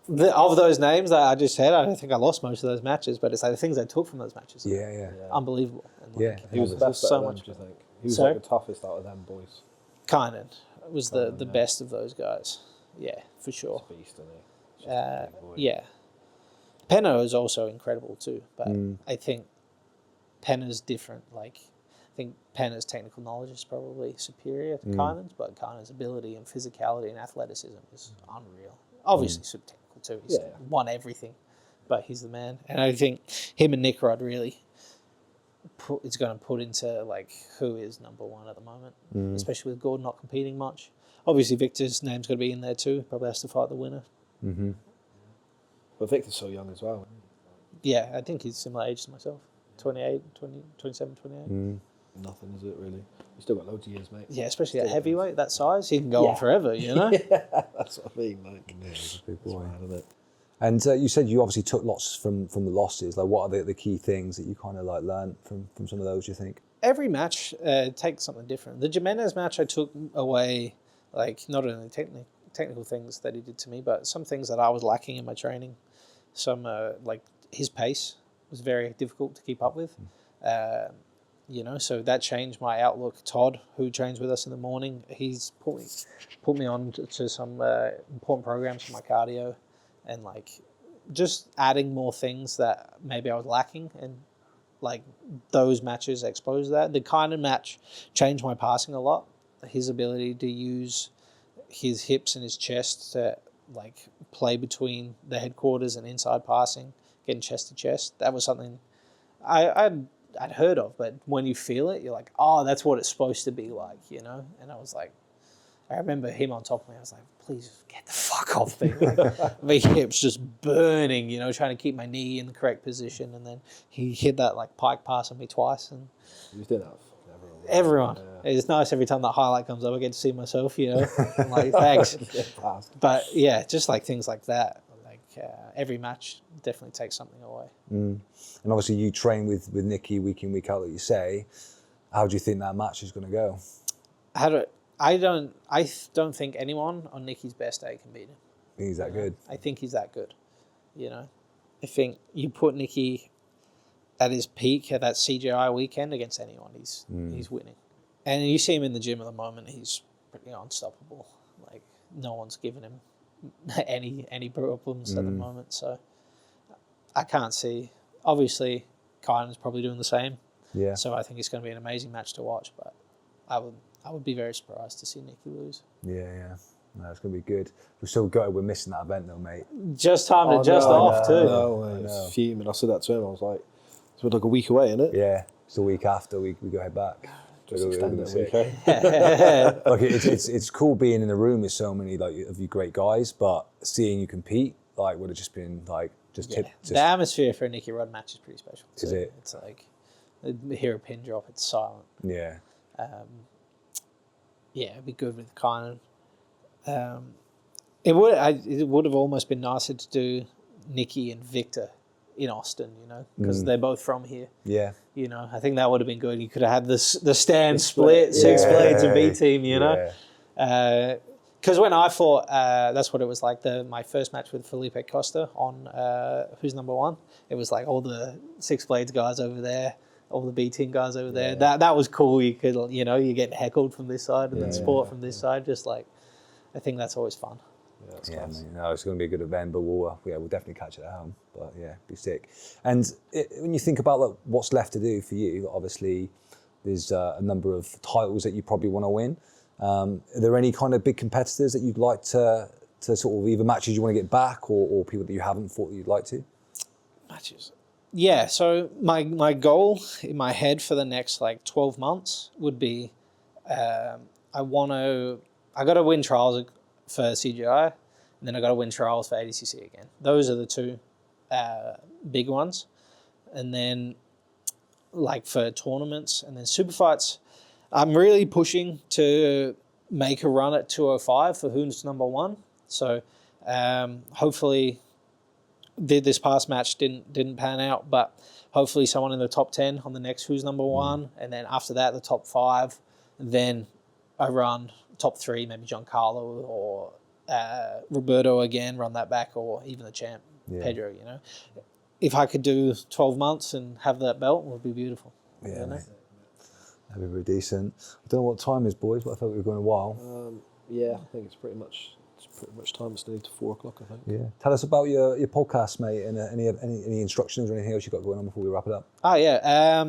of those names that I just said, I don't think I lost most of those matches, but it's like the things I took from those matches. Yeah. Unbelievable. And like, Yeah. He was the best so out of them, much. do you think? He was Sorry? like the toughest out of them boys. Kynan was the best of those guys. Yeah, for sure. He's a beast, isn't he? He's just a big boy. Yeah. Penna is also incredible too, but I think Penna's different. Like, I think Penna's technical knowledge is probably superior to Kynan's, but Kynan's ability and physicality and athleticism is unreal. Obviously, super technical too. He's won everything, but he's the man. And I think him and Nick Rod really it's going to put into like who is number one at the moment, especially with Gordon not competing much. Obviously, Victor's name's going to be in there too. Probably has to fight the winner. But Victor's so young as well. Yeah, I think he's similar age to myself. 28, 27, 28. Nothing, is it really? He's still got loads of years, mate. Yeah, especially at heavyweight, that size. He can go on forever, you know? That's what I mean. Like, He's a big boy. mad, isn't it? And you said you obviously took lots from the losses. Like, what are the key things that you kind of like learned from some of those, you think? Every match takes something different. The Jimenez match, I took away, like, not only technical things that he did to me, but some things that I was lacking in my training. Some, like, his pace was very difficult to keep up with. You know, so that changed my outlook. Todd, who trains with us in the morning, he's put me on to some important programs for my cardio, and like just adding more things that maybe I was lacking, and like those matches exposed that. The kind of match changed my passing a lot. His ability to use his hips and his chest to like play between the headquarters and inside passing, getting chest to chest. That was something I'd heard of, but when you feel it, you're like, oh, that's what it's supposed to be like, you know? And I was like, I remember him on top of me. I was like, please get the fuck off me. Like, my hips just burning, you know, trying to keep my knee in the correct position. And then he hit that like pike pass on me twice. And You was doing that. everyone. Yeah. It's nice every time that highlight comes up, I get to see myself, you know. I'm like, thanks. But yeah, just like things like that. Like every match definitely takes something away. And obviously you train with Nicky week in, week out, like you say. How do you think that match is going to go? I don't think anyone on Nicky's best day can beat him. He's that good. I think he's that good. You know, I think you put Nicky at his peak at that CJI weekend against anyone, he's winning. And you see him in the gym at the moment, he's pretty unstoppable. Like no one's giving him any problems at the moment. So I can't see. Obviously, Kynan's probably doing the same. Yeah. So I think it's going to be an amazing match to watch. But I would be very surprised to see Nicky lose. Yeah. No, it's going to be good. We're so gutted we're missing that event though, mate. Just timed it off too. No, I was fuming. I said that to him. I was like, it's like a week away, isn't it? Yeah. It's the week after we go head back. Just extend it a week, eh? Like it's cool being in the room with so many like of you great guys, but seeing you compete like would have just been like the atmosphere for a Nicky Rudd match is pretty special too. Is it? It's like you hear a pin drop, it's silent. Yeah. Yeah, it'd be good with Kynan. It would have almost been nicer to do Nicky and Victor in Austin, you know, because they're both from here. Yeah. You know, I think that would have been good. You could have had the stand split, six blades and B team, you know. Because when I fought, that's what it was like. My first match with Felipe Costa on Who's Number One. It was like all the six blades guys over there, all the B team guys over there. That was cool. You could, you know, you get heckled from this side and then sport from this side. Just like, I think that's always fun. Yeah, no, it's going to be a good event, but we'll definitely catch it at home. But yeah, be sick. And when you think about like, what's left to do for you, obviously there's a number of titles that you probably want to win. Are there any kind of big competitors that you'd like to sort of either matches you want to get back or people that you haven't fought that you'd like to? Matches. Yeah, so my goal in my head for the next like 12 months would be I got to win trials for CJI, and then I got to win trials for ADCC again. Those are the two big ones. And then like for tournaments and then super fights, I'm really pushing to make a run at 205 for Who's Number One. So hopefully this past match didn't pan out, but hopefully someone in the top 10 on the next Who's Number One, and then after that the top 5, and then I run top 3, maybe Giancarlo or Roberto again, run that back, or even the champ, Pedro, you know. If I could do 12 months and have that belt, it would be beautiful. Yeah, mate. That'd be very decent. I don't know what time is, boys, but I thought we were going a while. Yeah, I think it's pretty much time. It's nearly to 4 o'clock, I think. Yeah. Tell us about your podcast, mate, and any instructions or anything else you've got going on before we wrap it up. Oh, yeah.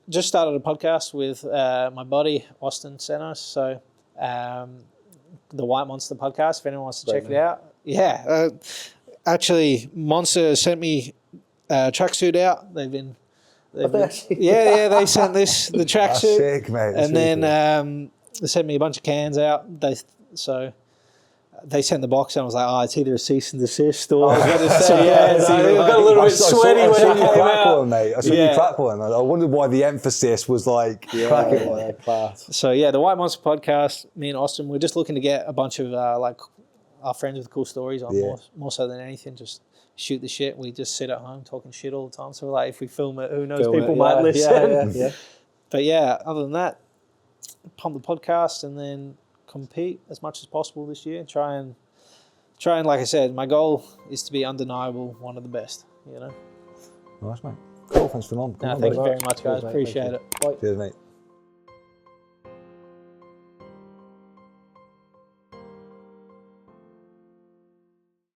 Just started a podcast with my buddy, Austin Senos. So the White Monster podcast, if anyone wants to check it out. Yeah. Actually, Monster sent me a tracksuit out. They sent the tracksuit. Sick, mate. And then they sent me a bunch of cans out. They sent the box and I was like, it's either a cease and desist or... I was going to say, I got a little bit sweaty when it came out. Mate. I saw you crack one. I wondered why the emphasis was like cracking one. Class. So yeah, the White Monster podcast, me and Austin, we're just looking to get a bunch of like our friends with cool stories on, more so than anything, just shoot the shit. We just sit at home talking shit all the time. So like, if we film it, who knows, people might listen. Yeah. But yeah, other than that, pump the podcast and then compete as much as possible this year. Try and like I said, my goal is to be undeniable, one of the best, you know. Nice, mate. Cool, thanks for coming on. Thank you very much, guys. Appreciate it. Cheers, mate.